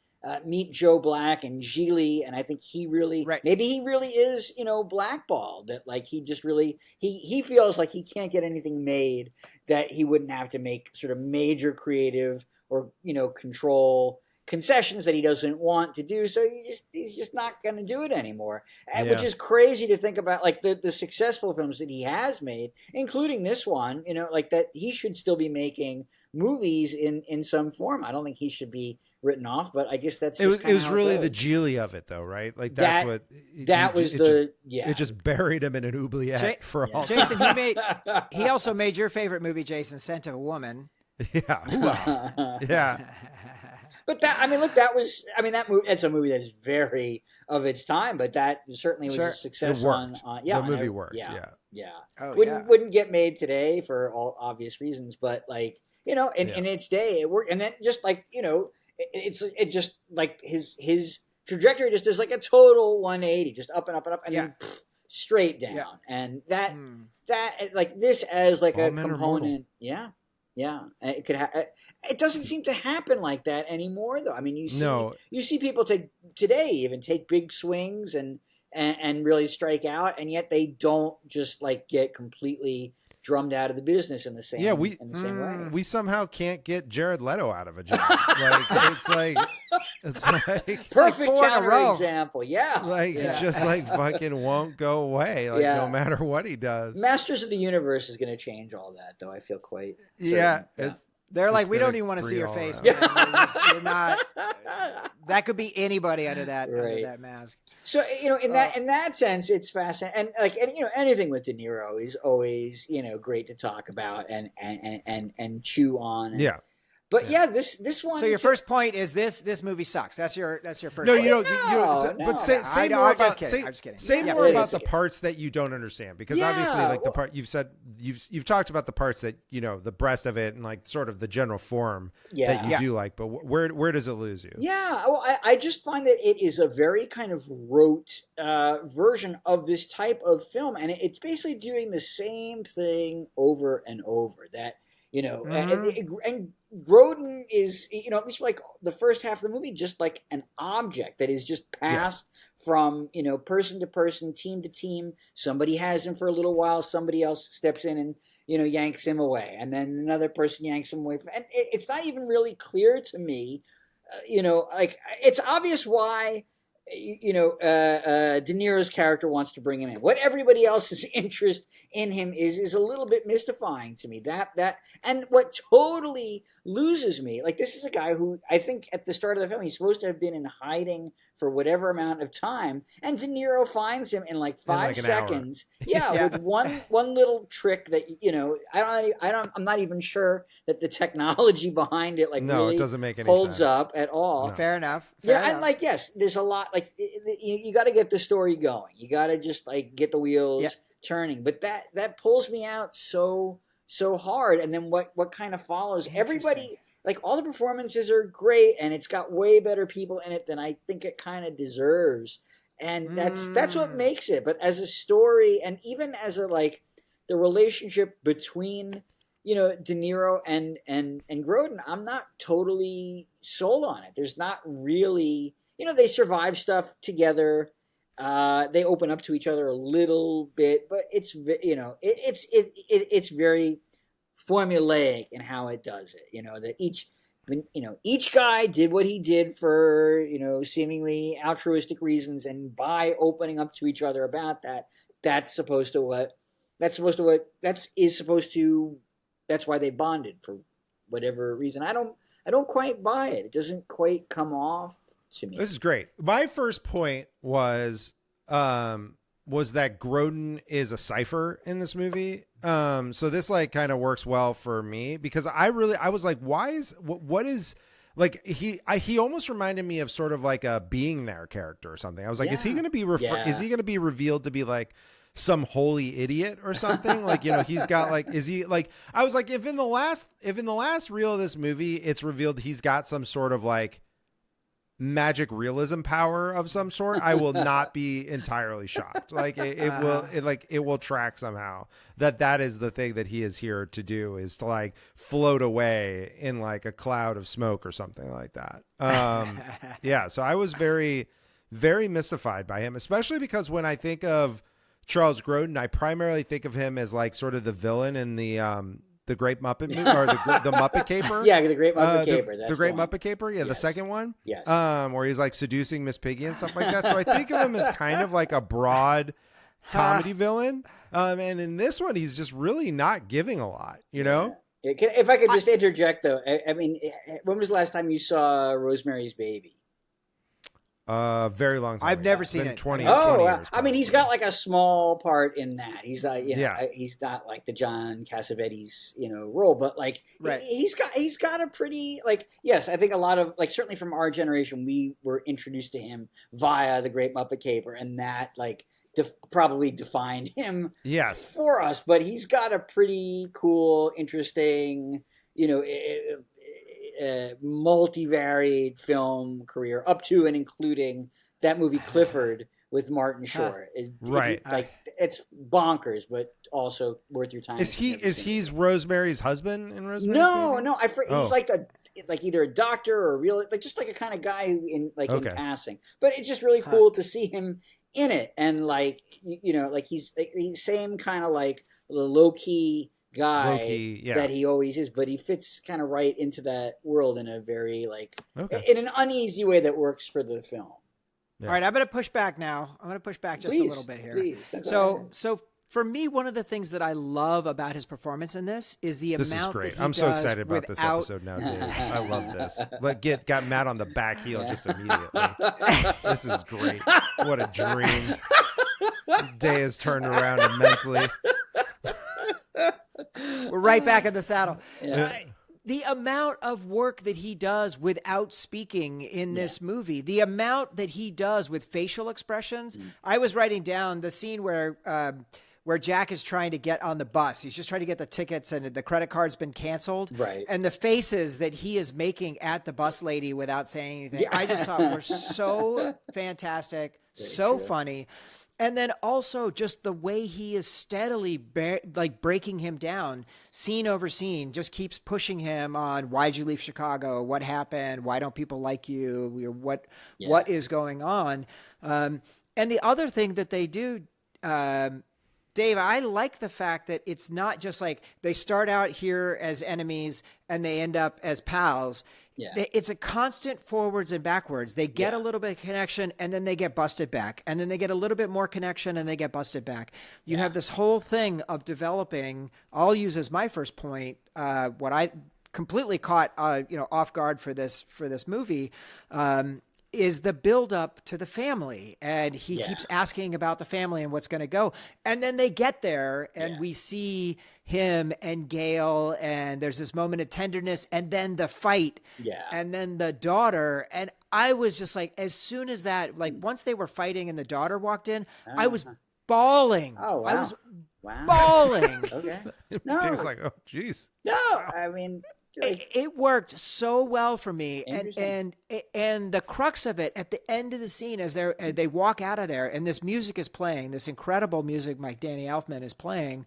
Meet Joe Black and Gigli, and I think he really, maybe he really is, blackballed. That he just really, he feels like he can't get anything made that he wouldn't have to make sort of major creative or, control concessions that he doesn't want to do, so he's just not going to do it anymore. Which is crazy to think about, the successful films that he has made, including this one. That he should still be making movies in some form. I don't think he should be written off, but I guess that's just it was really the Gigli of it, though, right? It just buried him in an oubliette for all. Jason, he also made your favorite movie, Jason, Scent of a Woman. Yeah, yeah. But that movie. It's a movie that is very of its time, but that certainly was a success. The movie worked. Yeah. Oh, wouldn't get made today for all obvious reasons, but in its day it worked. And then just it just his trajectory just does a total 180, just up and up and up, and then straight down. Yeah. And that this as a component. Yeah. It could it doesn't seem to happen like that anymore, though. I mean, you see people take big swings and really strike out, and yet they don't just get completely drummed out of the business in the same way. We somehow can't get Jared Leto out of a job. It's like perfect counter example. Yeah, it just like fucking won't go away. No matter what he does. Masters of the Universe is going to change all that, though. I feel quite certain. They're like, we don't even want to see your face, man. You're not. That could be anybody under that mask. So in that sense, it's fascinating, and anything with De Niro is always great to talk about and chew on. But this one. So your first point is this movie sucks. That's your first. No, point. you don't. But say more about. I'm just kidding. Say more about the parts that you don't understand, because obviously, the part you've said, you've talked about the parts that the breadth of it and like sort of the general form that you do like. But where does it lose you? Yeah, well, I just find that it is a very kind of rote version of this type of film, and it's basically doing the same thing over and over. That. And Grodin is, at least like the first half of the movie, just like an object that is just passed from, person to person, team to team. Somebody has him for a little while. Somebody else steps in and, yanks him away. And then another person yanks him away. And it's not even really clear to me, it's obvious why De Niro's character wants to bring him in. What everybody else's interest in him is a little bit mystifying to me. That and what totally loses me, like this is a guy who I think at the start of the film he's supposed to have been in hiding for whatever amount of time, and De Niro finds him in like 5 seconds. With one little trick that I'm not even sure that the technology behind it really it doesn't make any holds sense. Up at all. No. Fair enough. And there's a lot you got to get the story going. You got to just get the wheels turning. But that pulls me out so hard. And then what kind of follows? Everybody. All the performances are great, and it's got way better people in it than I think it kind of deserves, and that's what makes it. But as a story, and even as a the relationship between De Niro and Grodin, I'm not totally sold on it. There's not really, they survive stuff together. They open up to each other a little bit, but it's very formulaic in how it does it, that each guy did what he did for seemingly altruistic reasons, and by opening up to each other about that's why they bonded for whatever reason. I don't quite buy it. It doesn't quite come off to me. This is great. My first point was that Grodin is a cipher in this movie. So this kind of works well for me, because I was like, what is he almost reminded me of sort of like a Being There character or something. I was like, is he going to be is he going to be revealed to be like some holy idiot or something? He's got I was like, if in the last reel of this movie, it's revealed he's got some sort of magic realism power of some sort, I will not be entirely shocked. It will track somehow that is the thing that he is here to do, is to float away in a cloud of smoke or something like that. So I was very, very mystified by him, especially because when I think of Charles Grodin, I primarily think of him as sort of the villain in the Great Muppet movie, or the Muppet Caper. Yeah, the Great Muppet Caper. That's the Great Muppet Caper. Yeah, yes. The second one. Yes. Where he's seducing Miss Piggy and stuff like that. So I think of him as kind of a broad comedy villain. And in this one, he's just really not giving a lot, If I could just interject, though, I mean, when was the last time you saw Rosemary's Baby? Very long time. I've never seen it. 20 wow. years. I mean, he's got a small part in that. He's he's not the John Cassavetes, role, but right. he's got a pretty yes, I think a lot of certainly from our generation, we were introduced to him via the Great Muppet Caper, and that probably defined him for us. But he's got a pretty cool, interesting, multivariate film career, up to and including that movie Clifford with Martin Short. Right. It's bonkers, but also worth your time. He's Rosemary's husband in Rosemary's Baby? No. He's either a doctor or real, just a kind of guy who in passing. But it's just really cool to see him in it, and he's same kind of low key guy low-key, that he always is, but he fits kind of right into that world in a very in an uneasy way that works for the film. Yeah. All right, I'm going to push back now. I'm going to push back just a little bit here. Please. So for me, one of the things that I love about his performance in this is the amount. This is great. I'm so excited about this episode now, Dave. I love this. Got Matt on the back heel just immediately. This is great. What a dream. This day has turned around immensely. We're right back in the saddle. Yeah. The amount of work that he does without speaking in this movie, the amount that he does with facial expressions. I was writing down the scene where Jack is trying to get on the bus. He's just trying to get the tickets and the credit card's been canceled. Right. And the faces that he is making at the bus lady without saying anything, I just thought were so fantastic, so funny. And then also just the way he is steadily breaking him down, scene over scene, just keeps pushing him on why'd you leave Chicago? What happened? Why don't people like you? What is going on? And the other thing that they do, Dave, I like the fact that it's not just like they start out here as enemies and they end up as pals. Yeah. It's a constant forwards and backwards. They get a little bit of connection and then they get busted back. And then they get a little bit more connection and they get busted back. You have this whole thing of developing. I'll use as my first point what I completely caught off guard for this movie is the buildup to the family. And he keeps asking about the family and what's going to go. And then they get there and we see him and Gail, and there's this moment of tenderness, and then the fight, and then the daughter. And I was just like, as soon as that, like once they were fighting and the daughter walked in, I was bawling. Oh, wow. I was bawling. Okay. No. James like, oh, geez. No, I mean... It worked so well for me, and the crux of it at the end of the scene as they walk out of there, and this music is playing, this incredible music Mike Danny Elfman is playing.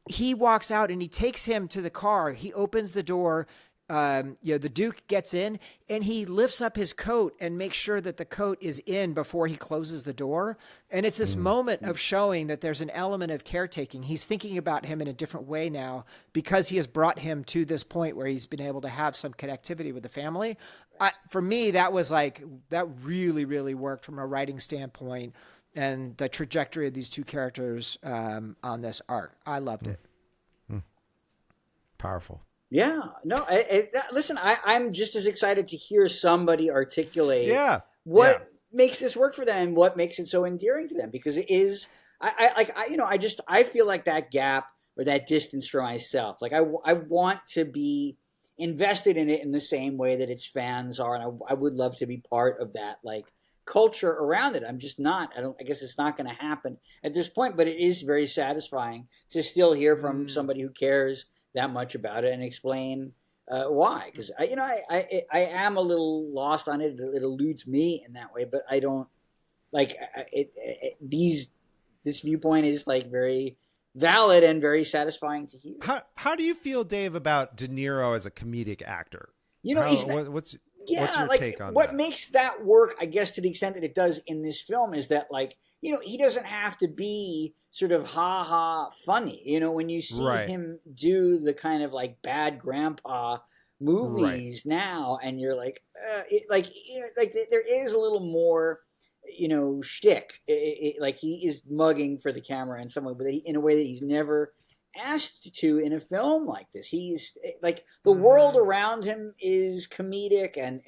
He walks out and he takes him to the car. He opens the door. The Duke gets in and he lifts up his coat and makes sure that the coat is in before he closes the door. And it's this moment of showing that there's an element of caretaking. He's thinking about him in a different way now because he has brought him to this point where he's been able to have some connectivity with the family. For me, that really, really worked from a writing standpoint and the trajectory of these two characters on this arc. I loved it. Powerful. Yeah, no. Listen, I'm just as excited to hear somebody articulate what makes this work for them, what makes it so endearing to them, because it is. I feel like that gap or that distance for myself. Like I want to be invested in it in the same way that its fans are, and I would love to be part of that culture around it. I'm just not. I guess it's not going to happen at this point, but it is very satisfying to still hear from somebody who cares that much about it and explain why, because I am a little lost on it. It eludes me in that way, but I don't like this viewpoint is very valid and very satisfying to hear. How do you feel, Dave, about De Niro as a comedic actor? What's your take on what that? Makes that work, I guess, to the extent that it does in this film is that he doesn't have to be sort of ha-ha funny. When you see him do the kind of bad grandpa movies now, and you're there is a little more, shtick. He is mugging for the camera in some way, but in a way that he's never asked to in a film like this. He's the world around him is comedic, and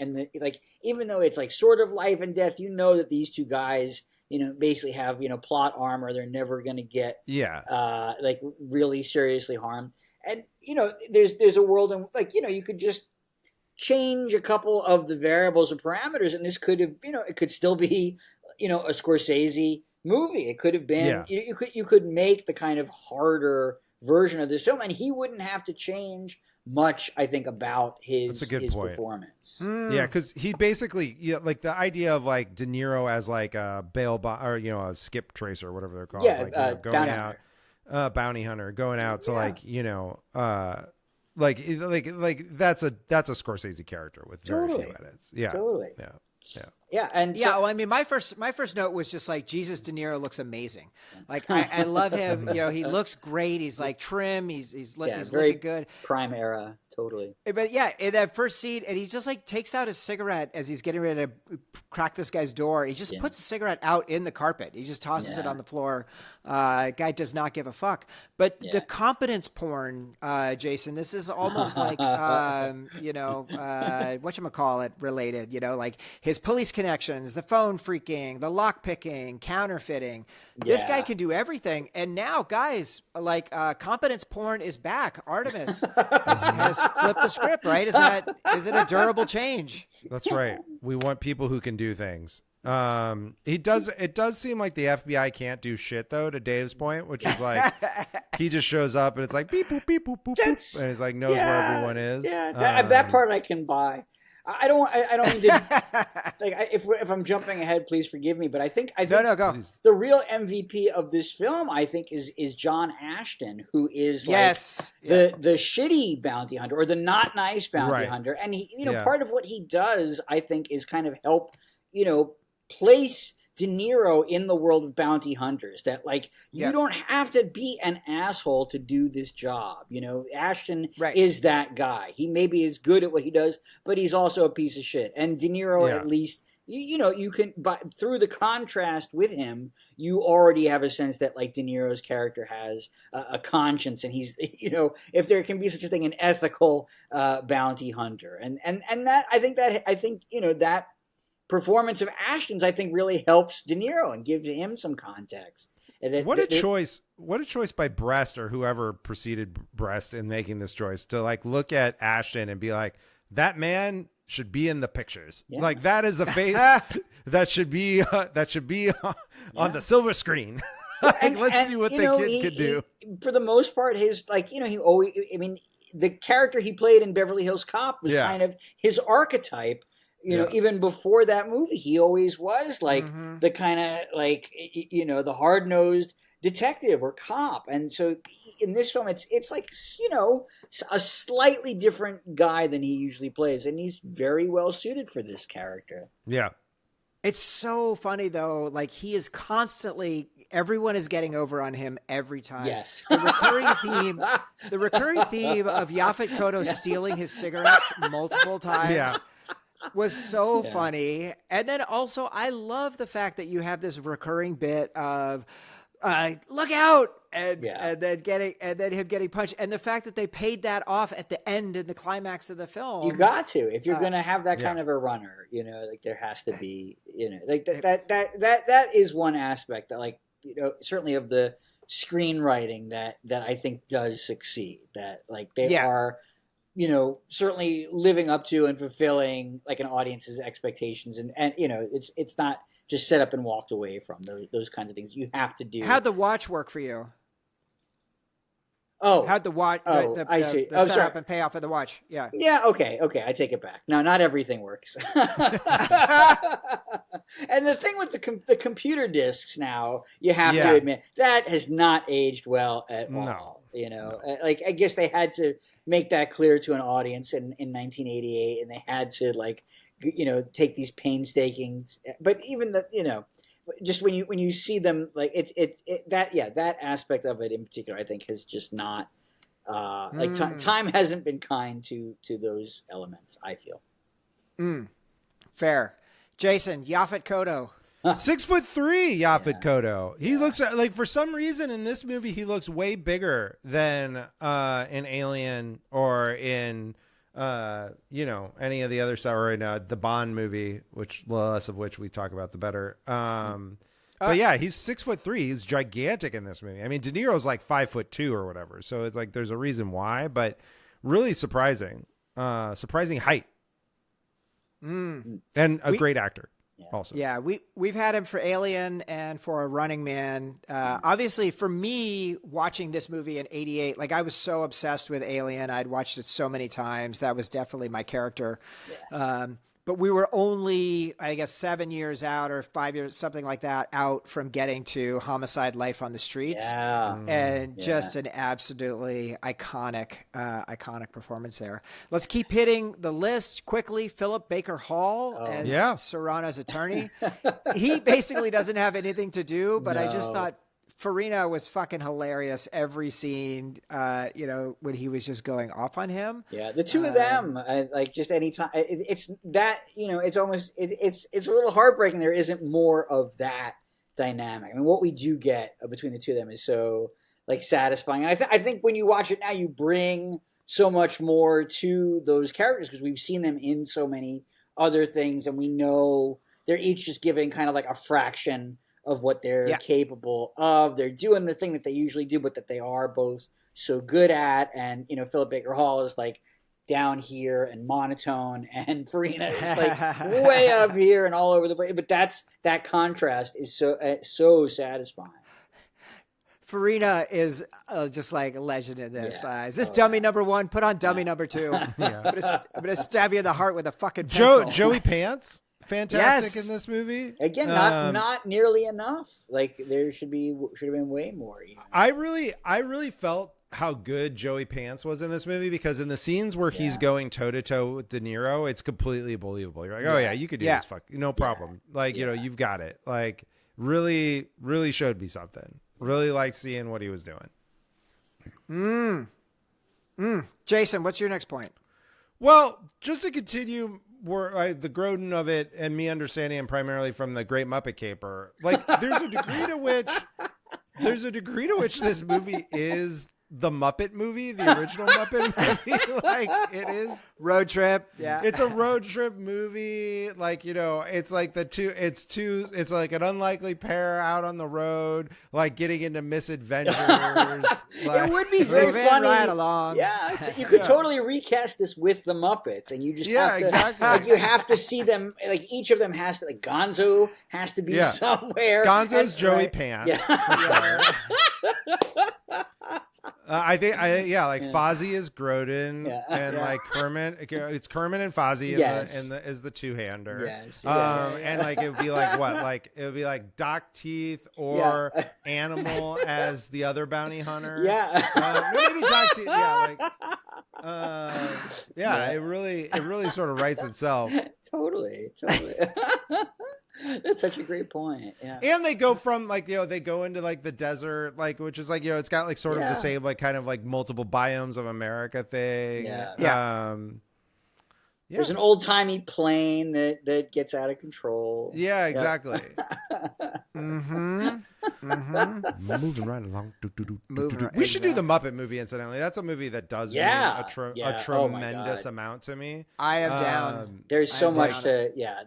even though it's sort of life and death, that these two guys basically have, plot armor. They're never going to get, really seriously harmed. And, there's a world in, you could just change a couple of the variables and parameters, and this could have, it could still be, a Scorsese movie. It could have been, you could make the kind of harder version of this film, and he wouldn't have to change much, I think, about his performance. Yeah, because he basically, the idea of De Niro as a bail or a skip tracer or whatever they're called, going out, bounty hunter, going out to that's a Scorsese character with very few edits. Yeah, totally. Yeah. Yeah, and yeah. Well, I mean, my first note was just like Jesus De Niro looks amazing. Like I love him. You know, he looks great. He's like trim. He's looking good. Prime era, totally. But yeah, in that first scene, and he just like takes out his cigarette as he's getting ready to crack this guy's door. He just puts the cigarette out in the carpet. He just tosses it on the floor. Guy does not give a fuck. But the competence porn, Jason, this is almost like whatchamacallit related. You know, like his police connections, the phone freaking, the lock picking, counterfeiting. This guy can do everything. And now, guys, like competence porn is back. Artemis has flipped the script, right? Is it a durable change? That's right. We want people who can do things. It does seem like the FBI can't do shit though, to Dave's point, which is like he just shows up and it's like beep boop beep boop boop, boop and he's like knows where everyone is. Yeah, that part I can buy. I don't mean to like if I'm jumping ahead, please forgive me, but I think no, go. The real MVP of this film, I think, is John Ashton, who is like the shitty bounty hunter or the not nice bounty hunter, and he part of what he does, I think, is kind of help place De Niro in the world of bounty hunters, that like you don't have to be an asshole to do this job. Ashton is that guy. He maybe is good at what he does, but he's also a piece of shit. And De Niro, at least, you can, but through the contrast with him, you already have a sense that like De Niro's character has a conscience, and he's if there can be such a thing, an ethical bounty hunter, and that I think that performance of Ashton's, I think, really helps De Niro and gives him some context. What a choice by Brest or whoever preceded Brest in making this choice to like look at Ashton and be like, that man should be in the pictures. Yeah. Like that is the face that should be on the silver screen. Let's see what the kid could do. For the most part, his he always, I mean, the character he played in Beverly Hills Cop was kind of his archetype. Even before that movie, he always was like the kind of like, the hard-nosed detective or cop. And so in this film, it's like, a slightly different guy than he usually plays. And he's very well suited for this character. Yeah. It's so funny, though. Like, he is constantly, everyone is getting over on him every time. Yes. The recurring theme of Yaphet Kotto stealing his cigarettes multiple times was so funny. And then also, I love the fact that you have this recurring bit of look out, and then him getting punched, and the fact that they paid that off at the end in the climax of the film. You got to, if you're going to have that kind of a runner, like there has to be, like that is one aspect that, like, certainly of the screenwriting that I think does succeed. That like they are, certainly living up to and fulfilling like an audience's expectations, and it's not just set up and walked away from those kinds of things. You have to do. How'd the watch work for you? Oh, how'd the watch? I see. The setup and payoff of the watch. Yeah. Yeah. Okay. I take it back. No, not everything works. And the thing with the computer discs now, you have to admit that has not aged well at all. Like I guess they had to make that clear to an audience in 1988, and they had to like take these painstaking. But even just when you see them, like that aspect of it in particular, I think has just not time hasn't been kind to those elements, I feel. Fair. Jason, Yaphet Kotto. 6'3" Yaphet Kotto. He looks like, for some reason in this movie, he looks way bigger than in Alien or in any of the other stuff, or in the Bond movie, which less of which we talk about, the better. But yeah, he's 6'3". He's gigantic in this movie. I mean, De Niro's like 5'2" or whatever. So it's like, there's a reason why, but really surprising height and a great actor. Also, we've had him for Alien and for A Running Man. Obviously, for me, watching this movie in '88, like I was so obsessed with Alien, I'd watched it so many times. That was definitely my character. but we were only, I guess, 7 years out or 5 years, something like that, out from getting to Homicide: Life on the Streets. Yeah. And just an absolutely iconic performance there. Let's keep hitting the list quickly. Philip Baker Hall as Serrano's attorney. He basically doesn't have anything to do, but I just thought Farina was fucking hilarious every scene, when he was just going off on him. Yeah, the two of them, like just anytime, it's that, it's almost, it's a little heartbreaking there isn't more of that dynamic. I mean, what we do get between the two of them is so, like, satisfying. And I think when you watch it now, you bring so much more to those characters because we've seen them in so many other things, and we know they're each just giving kind of like a fraction of what they're capable of. They're doing the thing that they usually do, but that they are both so good at. And, Philip Baker Hall is like down here and monotone, and Farina is like way up here and all over the place. But that contrast is so satisfying. Farina is just like a legend in this. Is this dummy number one? Put on dummy number two. I'm gonna stab you in the heart with a fucking pencil. Joey Pants. Fantastic in this movie. Again, not nearly enough. Like there should have been way more. I really felt how good Joey Pants was in this movie because in the scenes where he's going toe to toe with De Niro, it's completely believable. You're like, oh yeah, you could do this. Fuck, no problem. Like you've got it. Like really, really showed me something. Really liked seeing what he was doing. Jason, what's your next point? Well, just to continue. The Grodin of it and me understanding him primarily from the Great Muppet Caper. Like there's a degree to which this movie is the Muppet movie, the original Muppet movie. Like it is road trip. Yeah. It's a road trip movie. Like, it's like it's like an unlikely pair out on the road, like getting into misadventures. Like, it would be very funny. Right along. Yeah. You could totally recast this with the Muppets and you just have to, exactly. Like you have to see them, like each of them has to, like Gonzo has to be somewhere. Gonzo's Joey Pants. Yeah. For sure. I think Fozzie is Grodin and like Kermit. It's Kermit and Fozzie as the two-hander. Yes. And like it would be like what? Like it would be like Doc Teeth or Animal as the other bounty hunter. Yeah. Maybe Doc Teeth. Yeah. Like. It really sort of writes itself. Totally. That's such a great point. Yeah. And they go from like, they go into like the desert, like, which is like, it's got like sort of the same, like kind of like multiple biomes of America thing. Yeah. There's an old timey plane that gets out of control. Yeah, exactly. Moving right along. We should do the Muppet movie, incidentally. That's a movie that does mean a tremendous amount to me. I am down. There's so much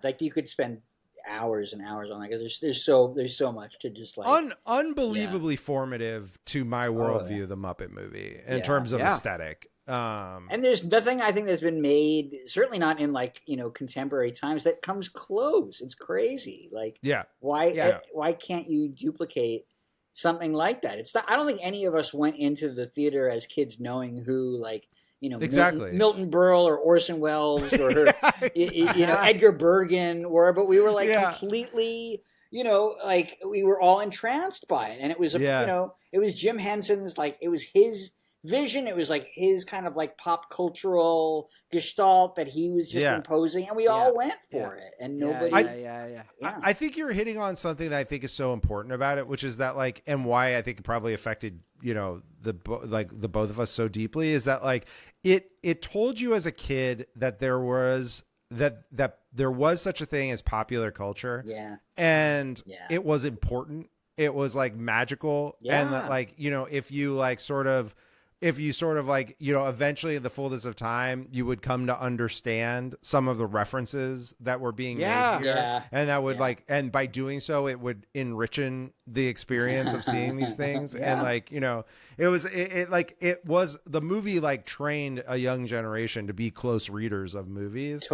like you could spend hours and hours on that because there's so much to just like unbelievably formative to my worldview. The Muppet movie in terms of aesthetic. And there's nothing I think that's been made, certainly not in like contemporary times, that comes close. It's crazy. Like why can't you duplicate something like that? It's not. I don't think any of us went into the theater as kids knowing who like. Exactly. Milton Berle or Orson Welles or Edgar Bergen were, but we were like completely, like we were all entranced by it, and it was it was Jim Henson's, like it was his vision, it was like his kind of like pop cultural gestalt that he was just imposing, and we all went for it, and nobody. I think you're hitting on something that I think is so important about it, which is that like, and why I think it probably affected the both of us so deeply is that like it told you as a kid that there was such a thing as popular culture, and it was important, it was like magical, and that like if you sort of like eventually in the fullness of time you would come to understand some of the references that were being made here, and that would like, and by doing so it would enrichen the experience of seeing these things. And like it was the movie like trained a young generation to be close readers of movies,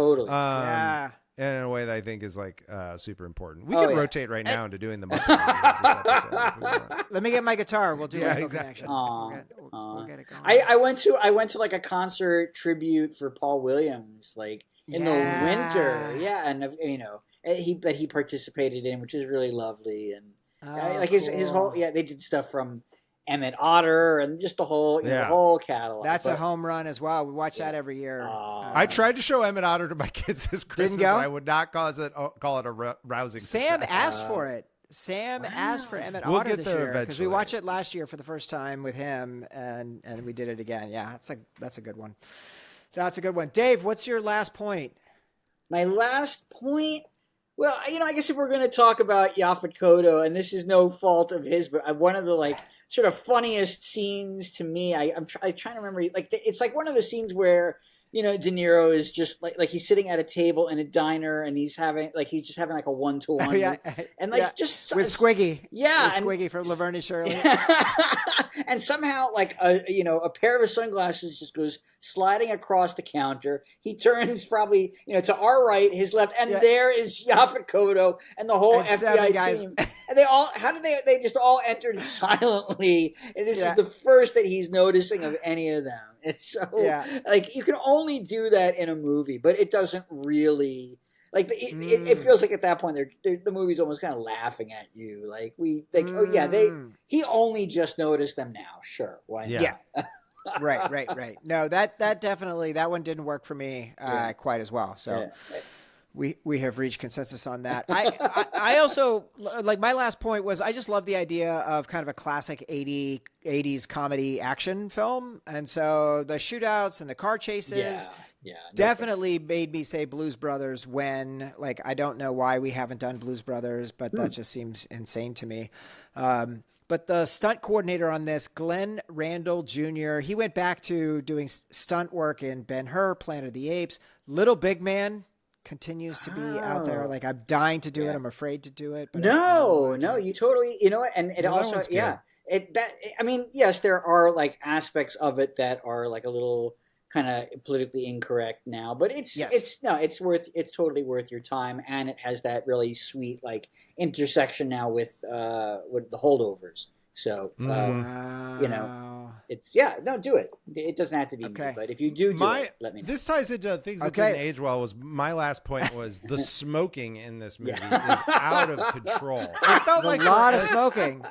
and in a way that I think is like super important. We can rotate right now into doing the Muppet movies this episode. Let me get my guitar. We'll do exactly. connection. We'll get it going. I went to like a concert tribute for Paul Williams like in the winter. Yeah, and he participated in, which is really lovely, and like his whole they did stuff from Emmett Otter and just the whole the whole catalog. That's a home run as well. We watch that every year. I tried to show Emmett Otter to my kids this Christmas. And I would not call it a rousing. Sam success. Asked for it. Sam asked for Emmett Otter this year because we watched it last year for the first time with him, and we did it again. Yeah, that's a good one. That's a good one. Dave, what's your last point? My last point. Well, I guess if we're going to talk about Yaphet Kotto, and this is no fault of his, but one of the sort of funniest scenes to me. I'm trying to remember. It's like one of the scenes where De Niro is just like he's sitting at a table in a diner and he's just having like a 1-to-1 and just with Squiggy. Yeah, with Squiggy from Laverne and Shirley. And somehow a pair of his sunglasses just goes sliding across the counter. He turns probably to our right, his left, and there is Yaphet Kotto and the whole FBI team. And they just all entered silently. And this is the first that he's noticing of any of them. It's so you can only do that in a movie, but it doesn't really it feels like at that point the movie's almost kind of laughing at you. He only just noticed them now. Sure, why not? Yeah. Right. No, that definitely that one didn't work for me quite as well. So. Yeah. We have reached consensus on that. I also my last point was I just love the idea of kind of a classic 80s comedy action film. And so the shootouts and the car chases definitely made me say Blues Brothers when I don't know why we haven't done Blues Brothers, but that just seems insane to me. But the stunt coordinator on this, Glenn Randall Jr., he went back to doing stunt work in Ben-Hur, Planet of the Apes, Little Big Man. Continues to be out there. I'm dying to do it. I'm afraid to do it. But no, you totally, and it also, yes, there are aspects of it that are a little kind of politically incorrect now, but it's totally worth your time. And it has that really sweet, intersection now with the Holdovers. So, it's do it. It doesn't have to be me, but if you do it, let me know. This ties into things that didn't age well. Was my last point was the smoking in this movie is out of control. I felt a lot of smoking.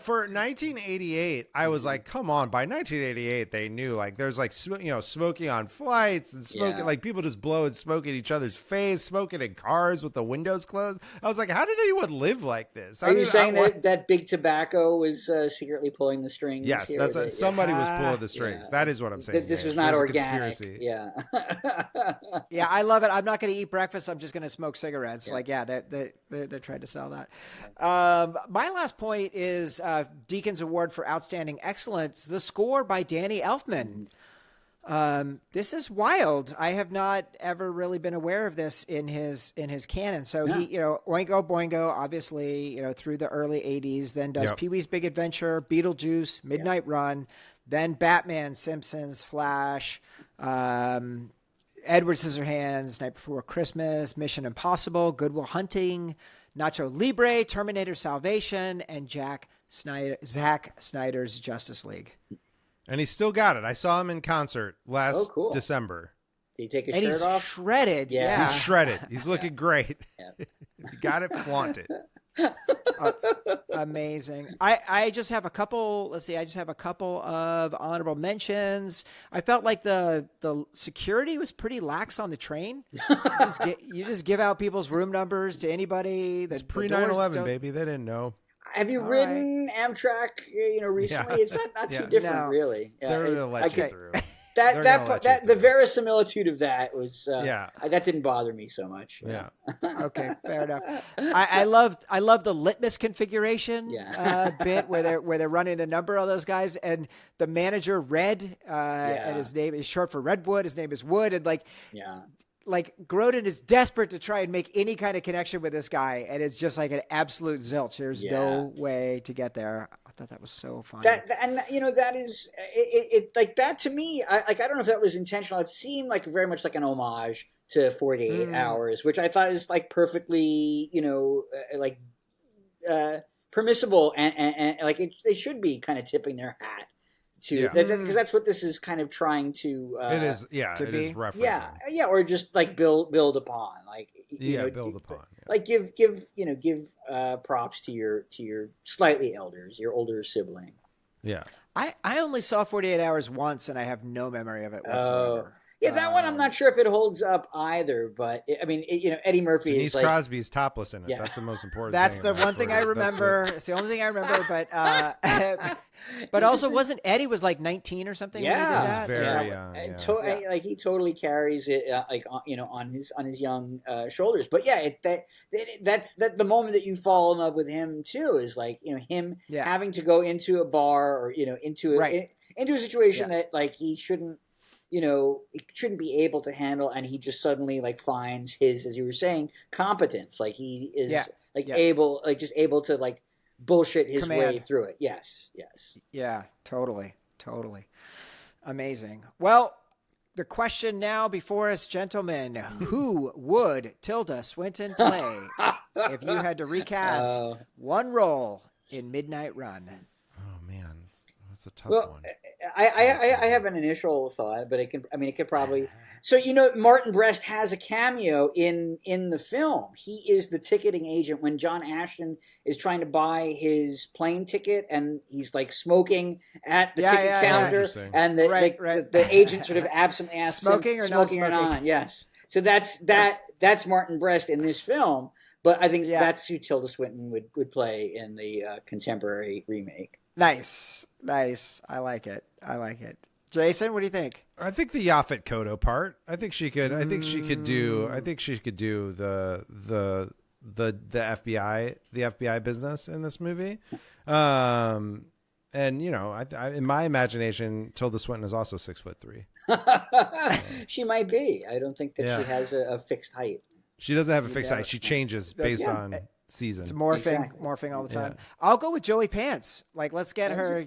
For 1988, I was like, come on. By 1988, they knew there's smoking on flights and smoking people just blowing smoke at each other's face, smoking in cars with the windows closed. I was like, how did anyone live like this? Are you saying that Big Tobacco was secretly pulling the strings? Yes, somebody was pulling the strings. Yeah. That is what I'm saying. This was not organic. Yeah. Yeah, I love it. I'm not going to eat breakfast. I'm just going to smoke cigarettes. They're trying to sell that. My last point is Deacon's Award for Outstanding Excellence, the score by Danny Elfman. This is wild. I have not ever really been aware of this in his canon. So he, Oingo Boingo, obviously, through the early 80s, then does Pee-wee's Big Adventure, Beetlejuice, Midnight Run, then Batman, Simpsons, Flash, Edward Scissorhands, Night Before Christmas, Mission Impossible, Good Will Hunting, Nacho Libre, Terminator Salvation, and Zack Snyder's Justice League. And he still got it. I saw him in concert last December. Did he take his shirt off? He's shredded. Yeah. He's shredded. He's looking great. You got it, flaunt it. Amazing. I just have a couple. Let's see. I just have a couple of honorable mentions. I felt like the security was pretty lax on the train. You just give out people's room numbers to anybody. It's pre 9/11, baby. They didn't know. Have you ridden Amtrak, recently? It's not too different, really. Yeah, they're going to let you through. The verisimilitude of that was that didn't bother me so much. Yeah. Okay, fair enough. I love the litmus configuration bit where they're running the number of those guys, and the manager Red, and his name is short for Redwood. His name is Wood, and Grodin is desperate to try and make any kind of connection with this guy, and it's just an absolute zilch. There's no way to get there. I thought that was so funny. That is it that to me. I don't know if that was intentional. It seemed very much like an homage to 48 Hours, which I thought is perfectly permissible and they should be kind of tipping their hat to because that's what this is kind of trying to. It is, yeah, to it be. is referencing. Yeah, or just like build upon, like build upon. Yeah. Like give props to your slightly elders, your older sibling. Yeah. I only saw 48 Hours once, and I have no memory of it whatsoever. Yeah, that one I'm not sure if it holds up either, but I mean, Eddie Murphy Denise is like Crosby's topless in it. Yeah. That's the most important. That's thing the one thing I remember. It's the only thing I remember. But also, wasn't Eddie was like 19 or something? Yeah, when he did that? very young. Yeah. Like he totally carries it, on his young shoulders. But yeah, that's the moment that you fall in love with him too is like him having to go into a bar or into a situation that like he shouldn't. It shouldn't be able to handle, and he just suddenly like finds his, as you were saying, competence. Like he is able to like bullshit his way through it. Yes. Yeah, totally. Amazing. Well, the question now before us, gentlemen, who would Tilda Swinton play if you had to recast one role in Midnight Run? Oh man, that's a tough one. I have an initial thought, but it could probably. So Martin Brest has a cameo in the film. He is the ticketing agent when John Ashton is trying to buy his plane ticket, and he's like smoking at the ticket counter, and the agent sort of absently asks smoking him, or not smoking. Or not. Yes, so that's Martin Brest in this film, but I think that's who Tilda Swinton would play in the contemporary remake. Nice. I like it. Jason, what do you think? I think the Yaphet Kotto part. I think she could. I think she could do the FBI business in this movie. And in my imagination, Tilda Swinton is also 6'3". She might be. I don't think that she has a fixed height. She doesn't have a fixed height. She changes based on season. It's morphing all the time. I'll go with Joey Pants. Like, let's get her,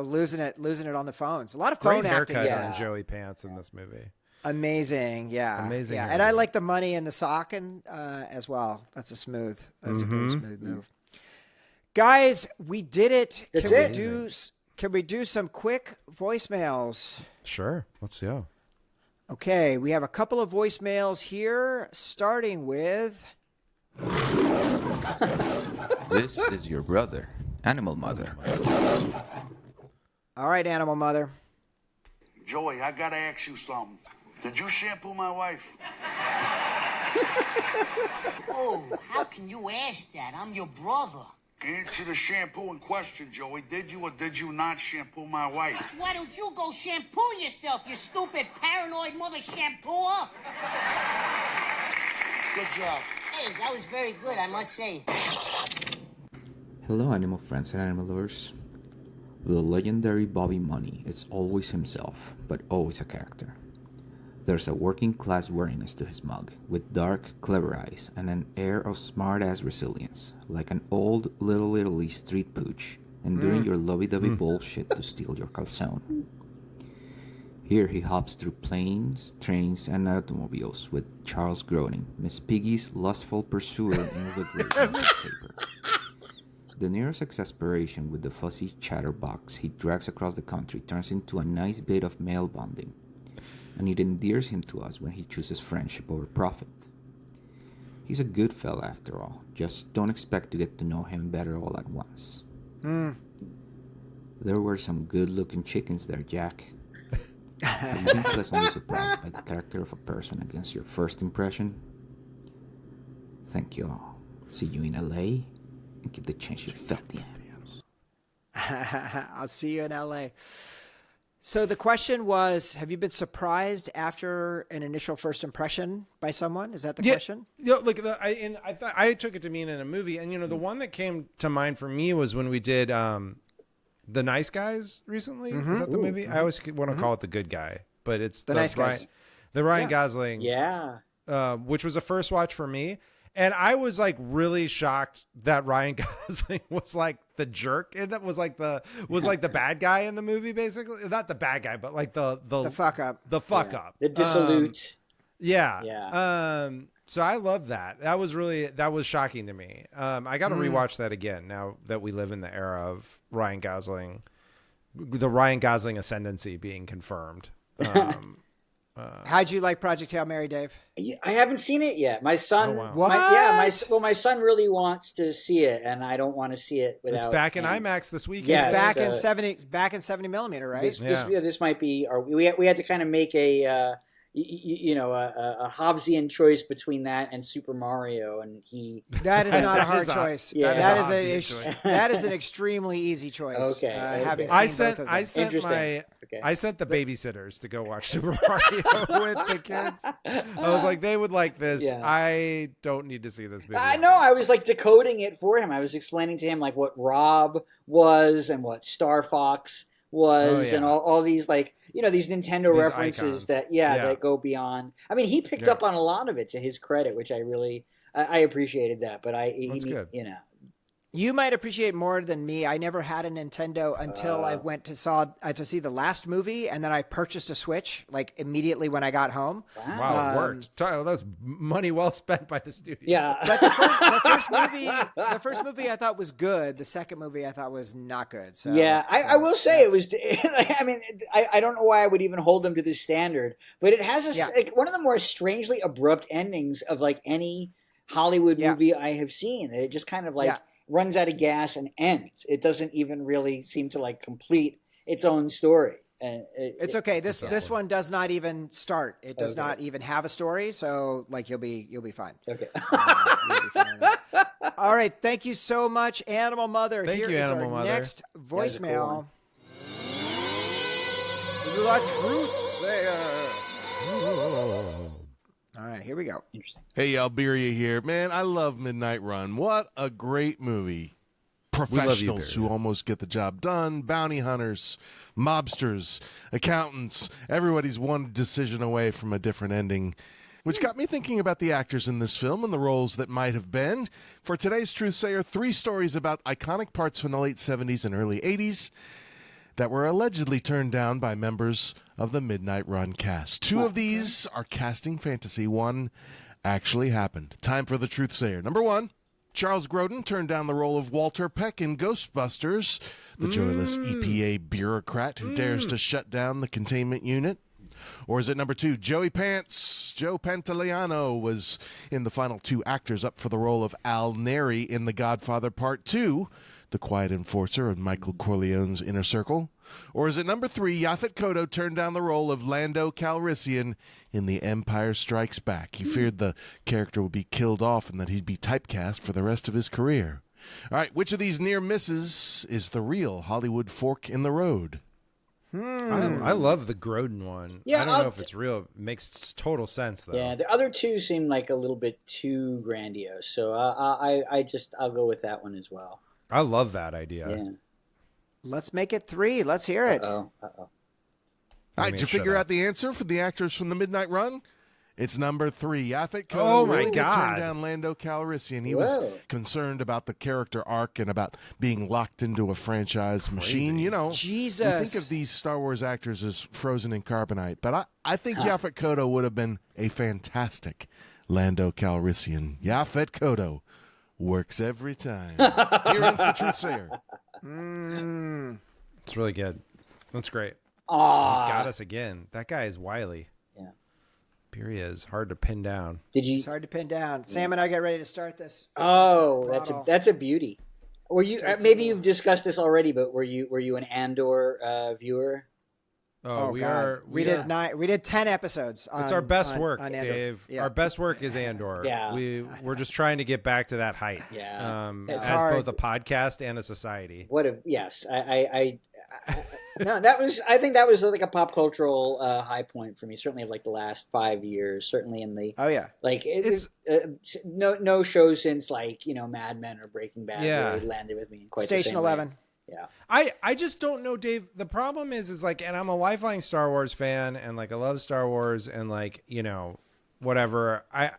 losing it on the phones. A lot of phone great acting. Haircut on Joey Pants in this movie. Amazing, yeah, amazing. Yeah. And I like the money in the sock as well. That's a very smooth move. Guys, we did it. Can we do some quick voicemails? Sure. Let's go. Okay, we have a couple of voicemails here, starting with. This is your brother, Animal Mother. All right, Animal Mother. Joey, I gotta ask you something. Did you shampoo my wife? Oh, how can you ask that? I'm your brother. Answer the shampoo in question, Joey. Did you or did you not shampoo my wife? Why don't you go shampoo yourself, you stupid paranoid mother shampooer? Good job. Hey, that was very good, I must say. Hello, animal friends and animal lovers. The legendary Bobby Money is always himself, but always a character. There's a working-class wariness to his mug, with dark, clever eyes and an air of smart-ass resilience, like an old Little Italy street pooch, enduring your lovey-dovey bullshit to steal your calzone. Here he hops through planes, trains, and automobiles with Charles Grodin, Miss Piggy's lustful pursuer in the great newspaper. The nearest exasperation with the fuzzy chatterbox he drags across the country turns into a nice bit of male bonding, and it endears him to us when he chooses friendship over profit. He's a good fella after all, just don't expect to get to know him better all at once. There were some good-looking chickens there, Jack. Have you been pleasantly surprised by the character of a person against your first impression? Thank you all. See you in LA, and get the chance you felt the ambience. I'll see you in LA. So the question was, have you been surprised after an initial first impression by someone? Is that the question? Yeah, look, I took it to mean in a movie, and the one that came to mind for me was when we did The Nice Guys recently. Is that the movie? I always want to call it The Good Guy, but it's The Nice Guys. The Ryan Gosling. Yeah. Which was a first watch for me. And I was like really shocked that Ryan Gosling was like the jerk, and that was like the bad guy in the movie, basically. Not the bad guy, but like the fuck up. The fuck up. The dissolute. Yeah. So I love that. That was shocking to me. I got to rewatch that again now that we live in the era of Ryan Gosling the Ryan Gosling ascendancy being confirmed. How'd you like Project Hail Mary, Dave? I haven't seen it yet. My son, What? my son really wants to see it, and I don't want to see it without. It's back in IMAX this weekend. Yeah, It's back in 70 millimeter, right? This might be. We had to kind of make a Hobbesian choice between that and Super Mario, and that is not a hard choice. Yeah. That is an extremely easy choice. Okay. I sent the babysitters to go watch Super Mario with the kids. I was like, they would like this. Yeah. I don't need to see this movie. I know. I was like decoding it for him. I was explaining to him like what Rob was and what Star Fox was, and all these like these Nintendo these references icons. that go beyond. I mean, he picked up on a lot of it to his credit, which I really I appreciated that. But That's good. You might appreciate more than me. I never had a Nintendo until I went to see the last movie, and then I purchased a Switch like immediately when I got home. Wow, it worked. That's money well spent by the studio. Yeah. But the first movie I thought was good. The second movie I thought was not good. So I will say it was. I mean, I don't know why I would even hold them to this standard, but it has like one of the more strangely abrupt endings of like any Hollywood movie I have seen. It just kind of like. Yeah. Runs out of gas and ends. It doesn't even really seem to like complete its own story. And it's okay. This one does not even start. It does not even have a story. So like you'll be fine. Okay. You'll be fine with that. All right. Thank you so much, Animal Mother. Thank Here you, is Animal our Mother. next voicemail. The Truth Sayer. All right, here we go. Hey, Alberia here. Man, I love Midnight Run. What a great movie. Professionals who almost get the job done, bounty hunters, mobsters, accountants. Everybody's one decision away from a different ending, which got me thinking about the actors in this film and the roles that might have been. For today's Truth Sayer, 3 stories about iconic parts from the late 70s and early 80s that were allegedly turned down by members of the Midnight Run cast. 2 of these are casting fantasy. 1 actually happened. Time for the Truth Sayer. Number 1, Charles Grodin turned down the role of Walter Peck in Ghostbusters, the joyless EPA bureaucrat who dares to shut down the containment unit. Or is it number 2, Joey Pants? Joe Pantoliano was in the final 2 actors up for the role of Al Neri in The Godfather Part 2, the quiet enforcer of Michael Corleone's inner circle? Or is it number 3, Yaphet Kotto turned down the role of Lando Calrissian in The Empire Strikes Back? He feared the character would be killed off and that he'd be typecast for the rest of his career. All right, which of these near misses is the real Hollywood fork in the road? I love the Grodin one. Yeah, I don't know if it's real. It makes total sense, though. Yeah, the other 2 seem like a little bit too grandiose, so I'll go with that one as well. I love that idea. Yeah. Let's make it 3. Let's hear it. Uh-oh. All right, did you figure out the answer for the actors from the Midnight Run? It's number 3. Yaphet Kotto. Oh my really God! Turned down Lando Calrissian. He was concerned about the character arc and about being locked into a franchise machine. You know, Jesus. We think of these Star Wars actors as frozen in carbonite, but I think Yaphet Kotto would have been a fantastic Lando Calrissian. Yaphet Kotto works every time. Here ends the Truth Sayer. It's really good. That's great. You've got us again. That guy is wily. Yeah. Beria is hard to pin down. It's hard to pin down. Sam and I get ready to start this. Oh, that's a beauty. Were you maybe you've discussed this already, but were you an Andor viewer? Oh, we did 10 episodes. It's our best work, on Dave. Yeah. Our best work is Andor. Yeah. We're just trying to get back to that height. Yeah. It's as hard. both a podcast and a society. Yes. No, I think that was like a pop cultural high point for me. Certainly of like the last 5 years. Certainly in the like it's no show since like Mad Men or Breaking Bad really landed with me in quite Station the same 11. way. Yeah. I just don't know, Dave. The problem is like, and I'm a lifelong Star Wars fan, and like I love Star Wars, and like whatever. I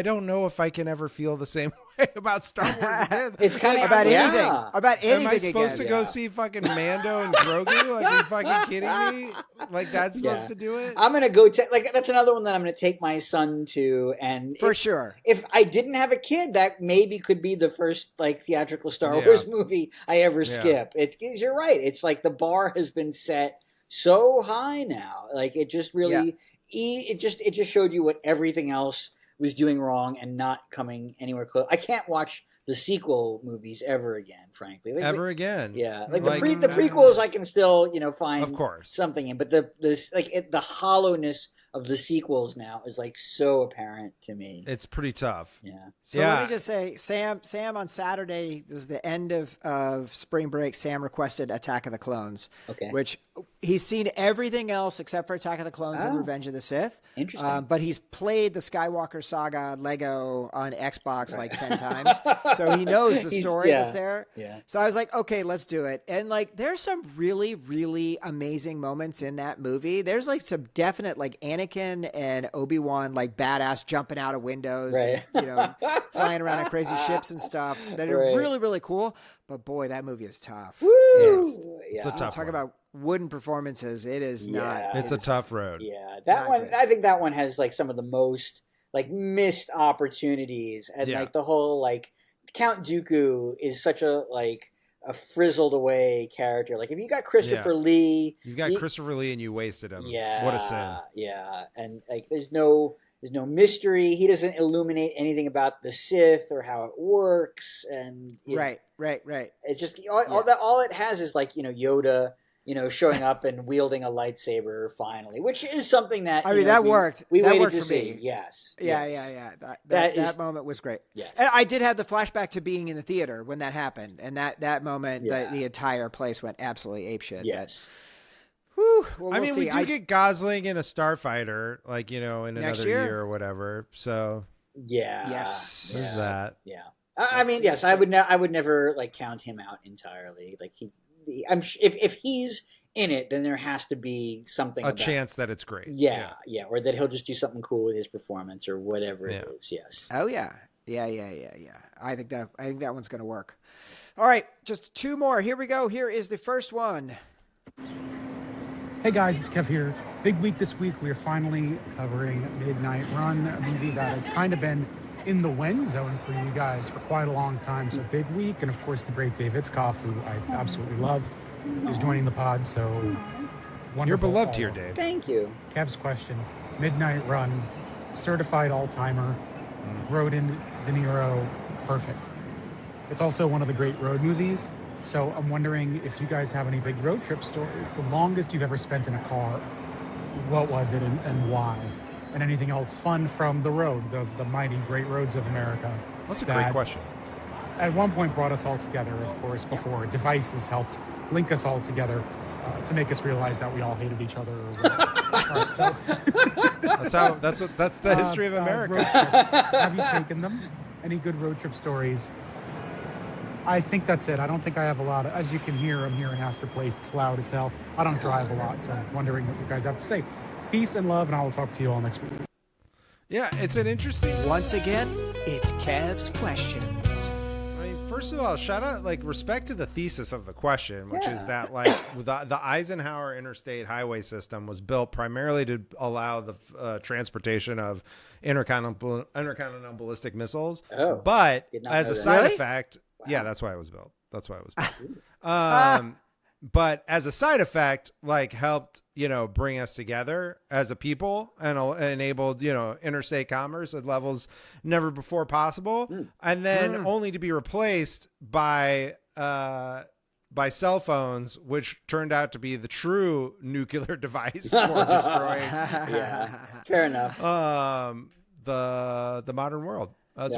don't know if I can ever feel the same way about Star Wars again. It's kind of about anything. About anything. Am I supposed again? to go see fucking Mando and Grogu? Like, are you fucking kidding me? Like, that's supposed to do it? I'm gonna go. That's another one that I'm gonna take my son to, and for sure. If I didn't have a kid, that maybe could be the first like theatrical Star Wars movie I ever skip. You're right. It's like the bar has been set so high now. Like it just really, it just showed you what everything else was doing wrong and not coming anywhere close. I can't watch the sequel movies ever again, frankly. Ever again? Yeah, like the prequels, I can still find of course something in, but the hollowness of the sequels now is like so apparent to me. It's pretty tough. Yeah. So let me just say, Sam on Saturday, this is the end of spring break. Sam requested Attack of the Clones, which he's seen everything else except for Attack of the Clones and Revenge of the Sith. Interesting. But he's played the Skywalker Saga Lego on Xbox like 10 times, so he knows the story that's there. Yeah. So I was like, okay, let's do it. And like, there's some really, really amazing moments in that movie. There's like some definite like Anakin and Obi-Wan like badass jumping out of windows, and, flying around on crazy ships and stuff that are really, really cool. But boy, that movie is tough. Woo! It's a tough Talk one. about wooden performances. It is not. It's a tough road. Yeah, that one. Good. I think that one has like some of the most like missed opportunities, and like the whole like Count Dooku is such a frizzled away character. Like if you got Christopher Lee, you've got Christopher Lee and you wasted him. Yeah, what a sin. Yeah, and like there's no mystery. He doesn't illuminate anything about the Sith or how it works. And right. It's just all it has is like Yoda, showing up and wielding a lightsaber finally, which is something that that worked. We that waited worked to for see. me. Yes. Yeah. That moment was great. Yes. And I did have the flashback to being in the theater when that happened, and that moment, the entire place went absolutely apeshit. Yes. Whew, well, I mean, see. we do get Gosling in a Starfighter, like in Next another year or whatever. So yes, there's that. Yeah. I mean, yes, I would never like count him out entirely. Like if he's in it, then there has to be something. A chance that it's great. Yeah, or that he'll just do something cool with his performance or whatever it is. Yes. Oh yeah. I think that one's gonna work. All right, just two more. Here we go. Here is the first one. Hey guys, it's Kev here. Big week this week. We are finally covering Midnight Run, a movie that has kind of been in the when zone for you guys for quite a long time. So big week, and of course the great Dave Itzkoff, who I absolutely love, is joining the pod. So wonderful. You're beloved here, Dave. Thank you. Kev's question: Midnight Run, certified all-timer, rode in De Niro, perfect. It's also one of the great road movies. So I'm wondering if you guys have any big road trip stories. The longest you've ever spent in a car, what was it and why? And anything else fun from the road, the mighty great roads of America. That's a great question. At one point brought us all together, of course, before devices helped link us all together to make us realize that we all hated each other. All right, so that's the history of America. Road trips. Have you taken them? Any good road trip stories? I think that's it. I don't think I have a lot. As you can hear, I'm here in Astor Place. It's loud as hell. I don't drive a lot, so I'm wondering what you guys have to say. Peace and love, and I will talk to you all next week. Yeah, it's an interesting... Once again, it's Kev's questions. I mean, first of all, shout out, respect to the thesis of the question, which is that, the Eisenhower interstate highway system was built primarily to allow the transportation of intercontinental ballistic missiles. Oh, but as a side Really? effect... Wow. Yeah, that's why it was built. But as a side effect, helped, bring us together as a people and enabled, interstate commerce at levels never before possible. And then only to be replaced by cell phones, which turned out to be the true nuclear device for destroying fair enough. The modern world. It's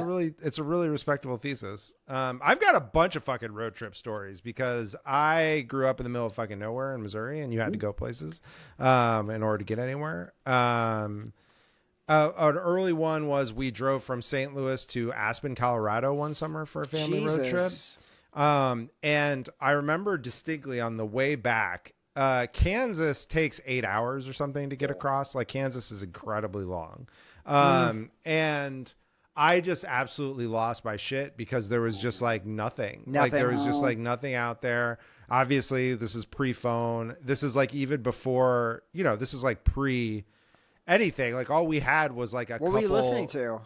a really respectable thesis. I've got a bunch of fucking road trip stories because I grew up in the middle of fucking nowhere in Missouri, and you had to go places in order to get anywhere. An early one was we drove from St. Louis to Aspen, Colorado one summer for a family road trip. And I remember distinctly on the way back, Kansas takes 8 hours or something to get across. Kansas is incredibly long. And I just absolutely lost my shit because there was just like nothing. Like there was just like nothing out there. Obviously, this is pre-phone. This is like even before, this is like pre anything. Like all we had was like a couple. What were you listening to?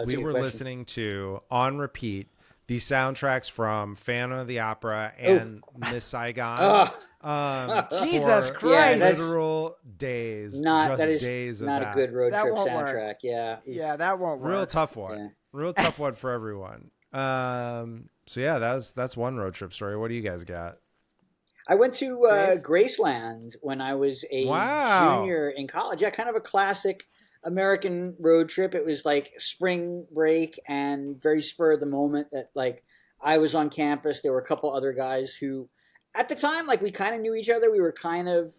We were listening to on repeat the soundtracks from Phantom of the Opera and Miss Saigon. Jesus Christ! Literal days. Days of not that. A good road that trip won't soundtrack. Work. Yeah, that won't work. Real tough one. Yeah. Real tough one for everyone. So yeah, that's one road trip story. What do you guys got? I went to Graceland when I was a junior in college. Yeah, kind of a classic American road trip. It was like spring break and very spur of the moment that like I was on campus. There were a couple other guys who at the time, like we kind of knew each other. We were kind of,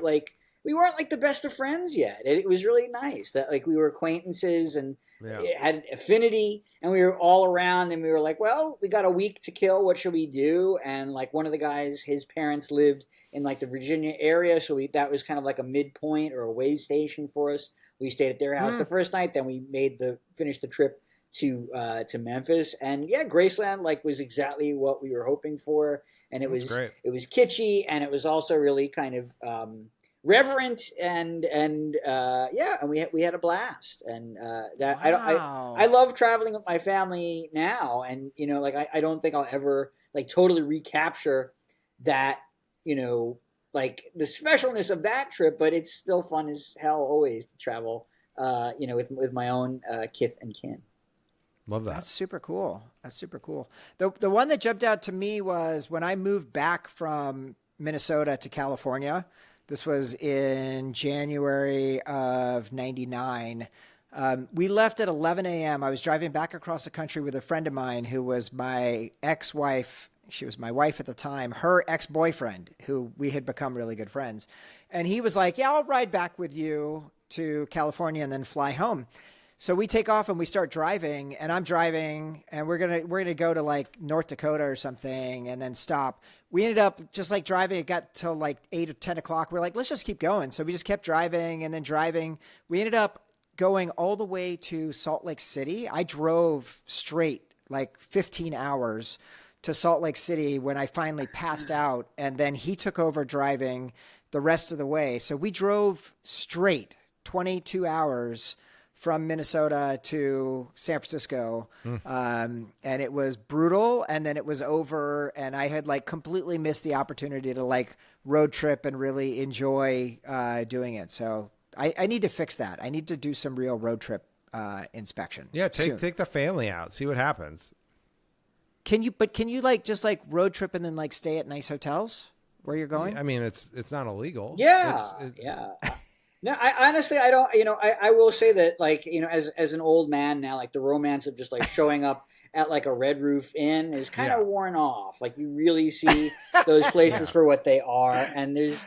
like we weren't like the best of friends yet. It was really nice that like we were acquaintances and it had affinity and we were all around and we were like, well, we got a week to kill. What should we do? And like one of the guys, his parents lived in like the Virginia area. So that was kind of like a midpoint or a way station for us. We stayed at their house the first night. Then we finished the trip to Memphis. And yeah, Graceland like was exactly what we were hoping for. And it was great. It was kitschy and it was also really kind of reverent and we had a blast. And I love traveling with my family now. And I don't think I'll ever like totally recapture that like the specialness of that trip, but it's still fun as hell always to travel, with my own kith and kin. Love that. That's super cool. The one that jumped out to me was when I moved back from Minnesota to California. This was in January of 99. We left at 11 a.m. I was driving back across the country with a friend of mine who was my ex-wife. She was my wife at the time, her ex-boyfriend, who we had become really good friends. And he was like, yeah, I'll ride back with you to California and then fly home. So we take off and we start driving, and I'm driving, and we're gonna go to like North Dakota or something and then stop. We ended up just like driving. It got till like 8 or 10 o'clock. We're like, let's just keep going. So we just kept driving and then driving. We ended up going all the way to Salt Lake City. I drove straight like 15 hours to Salt Lake City when I finally passed out, and then he took over driving the rest of the way. So we drove straight 22 hours from Minnesota to San Francisco. And it was brutal. And then it was over, and I had like completely missed the opportunity to like road trip and really enjoy doing it. So I need to fix that. I need to do some real road trip inspection. Yeah. Take the family out, see what happens. Can you like just like road trip and then like stay at nice hotels where you're going? I mean, it's not illegal. Yeah. No, I honestly, I don't, I will say that like, as an old man now, like the romance of just like showing up at like a Red Roof Inn is kind of worn off. Like you really see those places for what they are. And there's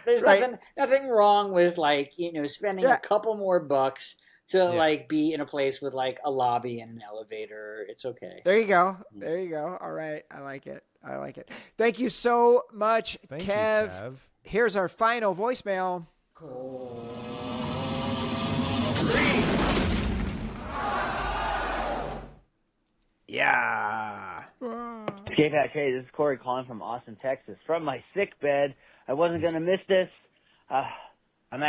nothing wrong with like, spending a couple more bucks to like be in a place with like a lobby and an elevator. It's okay. There you go. All right. I like it. Thank you so much, Kev. Here's our final voicemail. Yeah. Hey, this is Corey calling from Austin, Texas. From my sick bed. I wasn't going to miss this. I'm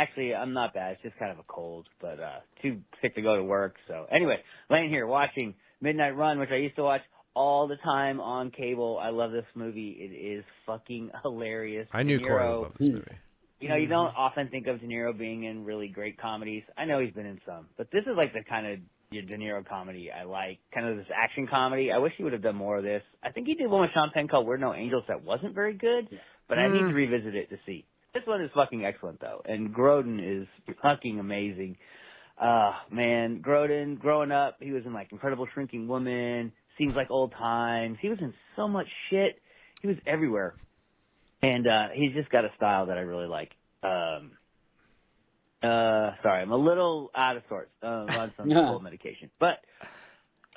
not bad. It's just kind of a cold, but too sick to go to work. So anyway, laying here watching Midnight Run, which I used to watch all the time on cable. I love this movie. It is fucking hilarious. I knew Corey would love this movie. You don't often think of De Niro being in really great comedies. I know he's been in some, but this is like the kind of De Niro comedy I like, kind of this action comedy. I wish he would have done more of this. I think he did one with Sean Penn called We're No Angels that wasn't very good, but I need to revisit it to see. This one is fucking excellent, though, and Grodin is fucking amazing. Man, Grodin, growing up, he was in, like, Incredible Shrinking Woman, Seems Like Old Times. He was in so much shit. He was everywhere. And he's just got a style that I really like. Sorry, I'm a little out of sorts on some cold medication. But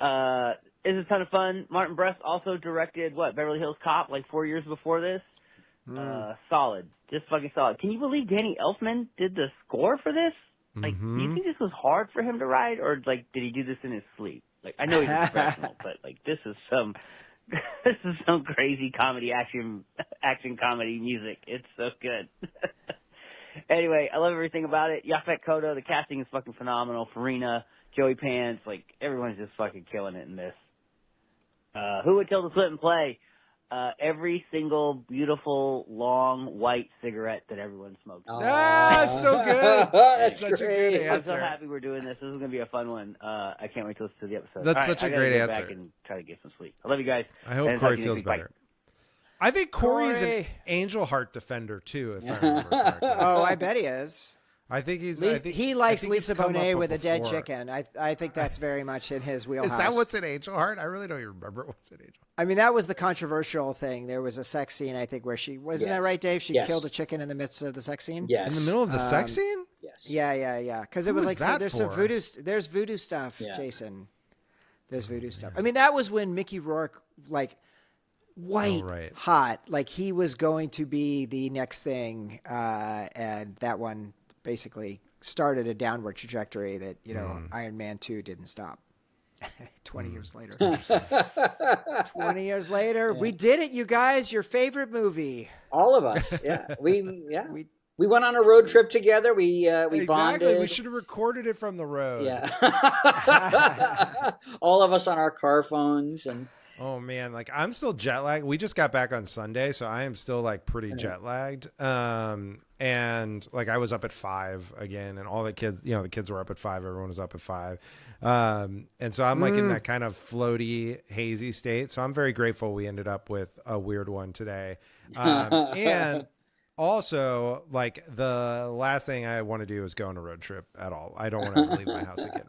it's a ton of fun. Martin Brest also directed, Beverly Hills Cop, like 4 years before this. Solid. Just fucking solid. Can you believe Danny Elfman did the score for this? Like, do you think this was hard for him to write, or like did he do this in his sleep? Like, I know he's a professional, but like this is some crazy comedy action comedy music. It's so good. Anyway, I love everything about it. Yaphet Kotto, the casting is fucking phenomenal. Farina, Joey Pants, like everyone's just fucking killing it in this. Who would kill the split and play? Every single beautiful long white cigarette that everyone smokes. So good. That's such great. a good I'm answer. so happy we're doing this. This is going to be a fun one. I can't wait to listen to the episode. That's All right, such a I gotta great get answer. back and try to get some sleep. I love you guys. I hope And Corey talk to you feels next week. Bye. better. I think Corey's an Corey. angel heart defender too, if I remember correctly. Oh, I bet he is. I think he's. He likes Lisa come Bonet up with a dead before. chicken. I think that's very much in his wheelhouse. Is that what's an angel heart? I really don't even remember what's an angel. I mean, that was the controversial thing. There was a sex scene, I think, where she wasn't that right, Dave? She killed a chicken in the midst of the sex scene. Yes. In the middle of the sex scene? Yes. Yeah. Because it was Who like was that there's some for? voodoo. There's voodoo stuff, Jason. There's voodoo stuff. I mean, that was when Mickey Rourke like white hot, like he was going to be the next thing, and that one basically started a downward trajectory that Iron Man 2 didn't stop. 20 years later. 20 years later, we did it, you guys. Your favorite movie. All of us. Yeah. We went on a road trip together. We bonded. We should have recorded it from the road. Yeah. All of us on our car phones and Oh man, like I'm still jet lagged. We just got back on Sunday, so I am still like pretty jet lagged. And like I was up at 5 again, and all the kids, the kids were up at 5. Everyone was up at 5. And so I'm like in that kind of floaty, hazy state. So I'm very grateful we ended up with a weird one today. And also, like the last thing I want to do is go on a road trip at all. I don't want to leave my house again.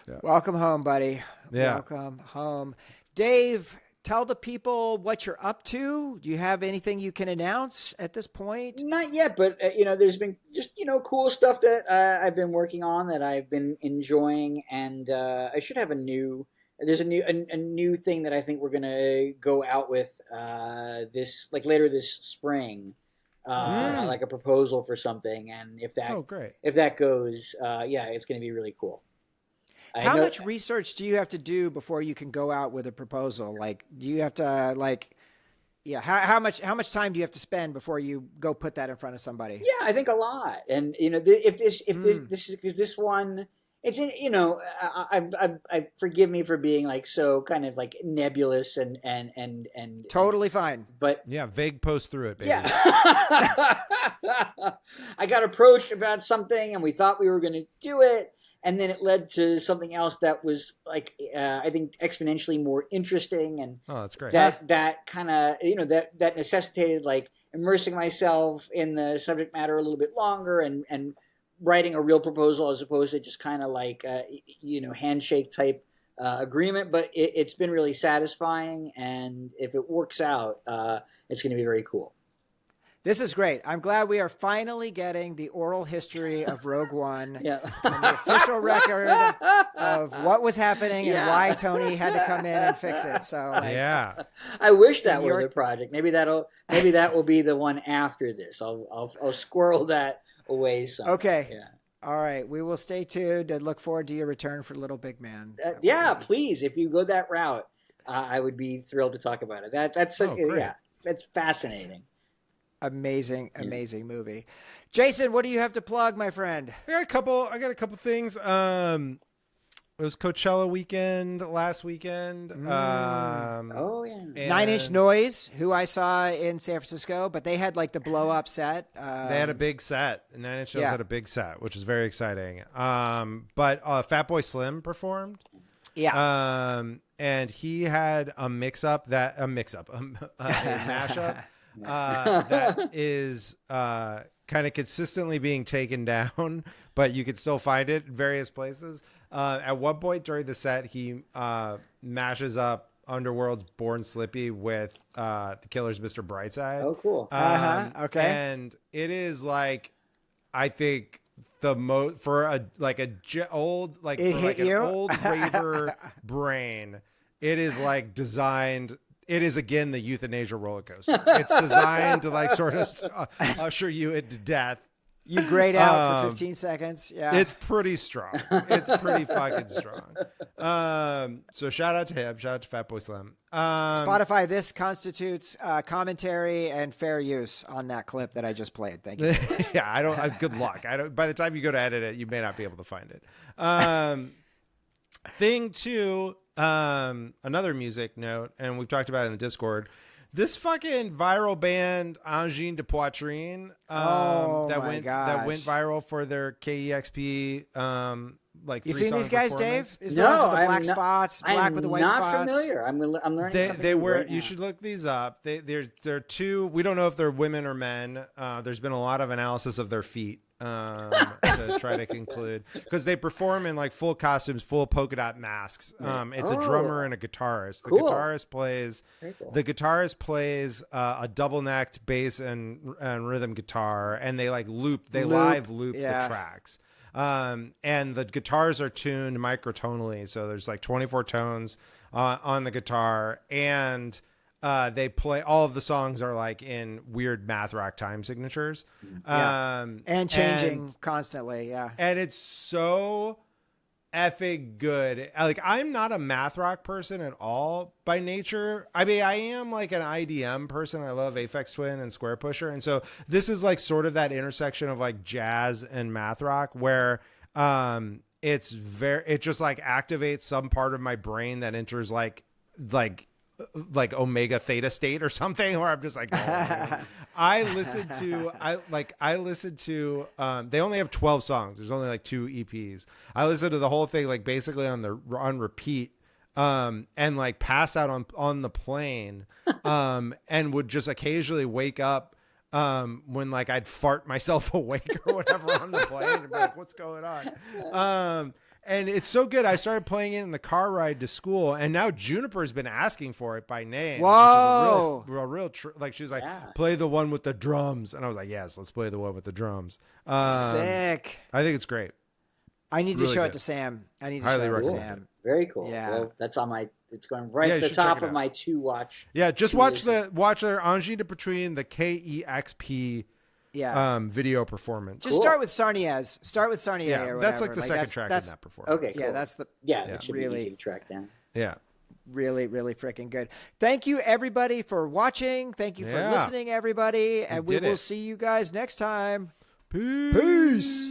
Yeah. Welcome home, buddy. Yeah. Welcome home. Dave, tell the people what you're up to. Do you have anything you can announce at this point? Not yet, but there's been just cool stuff that I've been working on that I've been enjoying, and I should have a new thing that I think we're gonna go out with later this spring. Like a proposal for something, and if that goes, it's gonna be really cool. How much research do you have to do before you can go out with a proposal? Like, do you have to how much time do you have to spend before you go put that in front of somebody? Yeah, I think a lot. And this one, it's I forgive me for being like so kind of like nebulous and totally fine. But yeah, vague post through it, baby. Yeah. I got approached about something and we thought we were going to do it. And then it led to something else that was like, I think exponentially more interesting. And that's great. That kind of, that necessitated like immersing myself in the subject matter a little bit longer and writing a real proposal as opposed to just kind of like, handshake type agreement. But it's been really satisfying. And if it works out, it's going to be very cool. This is great. I'm glad we are finally getting the oral history of Rogue One and the official record of what was happening and why Tony had to come in and fix it. So I wish that were the project. Maybe that will be the one after this. I'll squirrel that away some. Okay. Yeah. All right. We will stay tuned and look forward to your return for Little Big Man. Please. If you go that route, I would be thrilled to talk about it. That's fascinating. Amazing movie. Jason, what do you have to plug, my friend? I got a couple things. It was Coachella weekend last weekend. Nine Inch Noise, who I saw in San Francisco, but they had like the blow up set. They had a big set. Nine Inch Nails had a big set, which was very exciting. But Fatboy Slim performed. Yeah. And he had a mashup that is kind of consistently being taken down, but you could still find it in various places. At one point during the set, he mashes up Underworld's Born Slippy with the Killer's Mr. Brightside. Oh, cool. Okay. And it is like, I think the most for an old raver brain, it is like designed. It is, again, the euthanasia roller coaster. It's designed to like sort of usher you into death You grayed out for 15 seconds. Yeah. It's pretty strong. It's pretty fucking strong. So shout out to him. Shout out to Fatboy Slim. Spotify, this constitutes commentary and fair use on that clip that I just played. Thank you. Yeah, good luck. By the time you go to edit it, you may not be able to find it. Thing two, another music note, and we've talked about it in the Discord. This fucking viral band, Angine de Poitrine, that went viral for their KEXP, you seen these guys, Dave? No, the black spots, black with the white spots. I'm not familiar. I'm learning something. Right now. You should look these up. They're two. We don't know if they're women or men. There's been a lot of analysis of their feet to try to conclude, because they perform in like full costumes, full polka dot masks. It's a drummer and a guitarist. The guitarist plays a double necked bass and rhythm guitar, and they like live loop the tracks. And the guitars are tuned microtonally, so there's like 24 tones on the guitar, and they play, all of the songs are like in weird math rock time signatures, and changing constantly. Yeah, and it's so effing good. Like, I'm not a math rock person at all by nature. I mean, I am like an IDM person. I love Aphex Twin and Square Pusher, and so this is like sort of that intersection of like jazz and math rock where it just like activates some part of my brain that enters like omega theta state or something, where I'm just like, I listened to they only have 12 songs. There's only like 2 EPs. I listened to the whole thing like basically on repeat, and like pass out on the plane, and would just occasionally wake up when like I'd fart myself awake or whatever on the plane, and be like, what's going on? And it's so good. I started playing it in the car ride to school, and now Juniper's been asking for it by name. Whoa! Which is a real like she was like, play the one with the drums, and I was like, yes, let's play the one with the drums. Sick. I think it's great. I need to show it to Sam. Highly recommend. Very cool. Yeah, well, that's on my. It's going right to the top of my to watch. Yeah, just watch their Angine de Poitrine, the KEXP. Video performance. Just start with Sarniez. Or whatever. That's like the second track in that performance. Okay, cool. Yeah, that's the it should be easy to track down. Yeah. Really, really freaking good. Thank you, everybody, for watching. Thank you for listening, everybody. And we will see you guys next time. Peace.